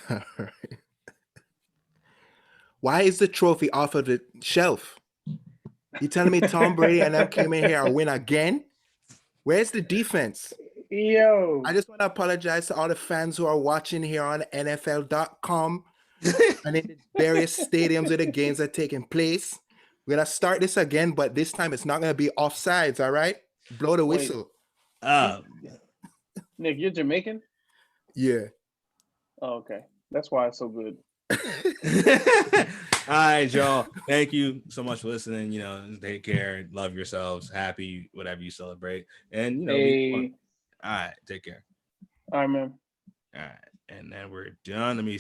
All right. Why is the trophy off of the shelf? You telling me Tom Brady and them came in here and win again? Where's the defense? Yo. I just want to apologize to all the fans who are watching here on NFL.com and in the various stadiums where the games are taking place. We're going to start this again, but this time it's not going to be offsides, all right? Blow the whistle. Nick, you're Jamaican? Yeah. Oh, okay. That's why it's so good. All right, y'all. Thank you so much for listening. You know, take care, love yourselves, happy, whatever you celebrate. And you know, all right, take care. All right, man. All right, and then we're done. Let me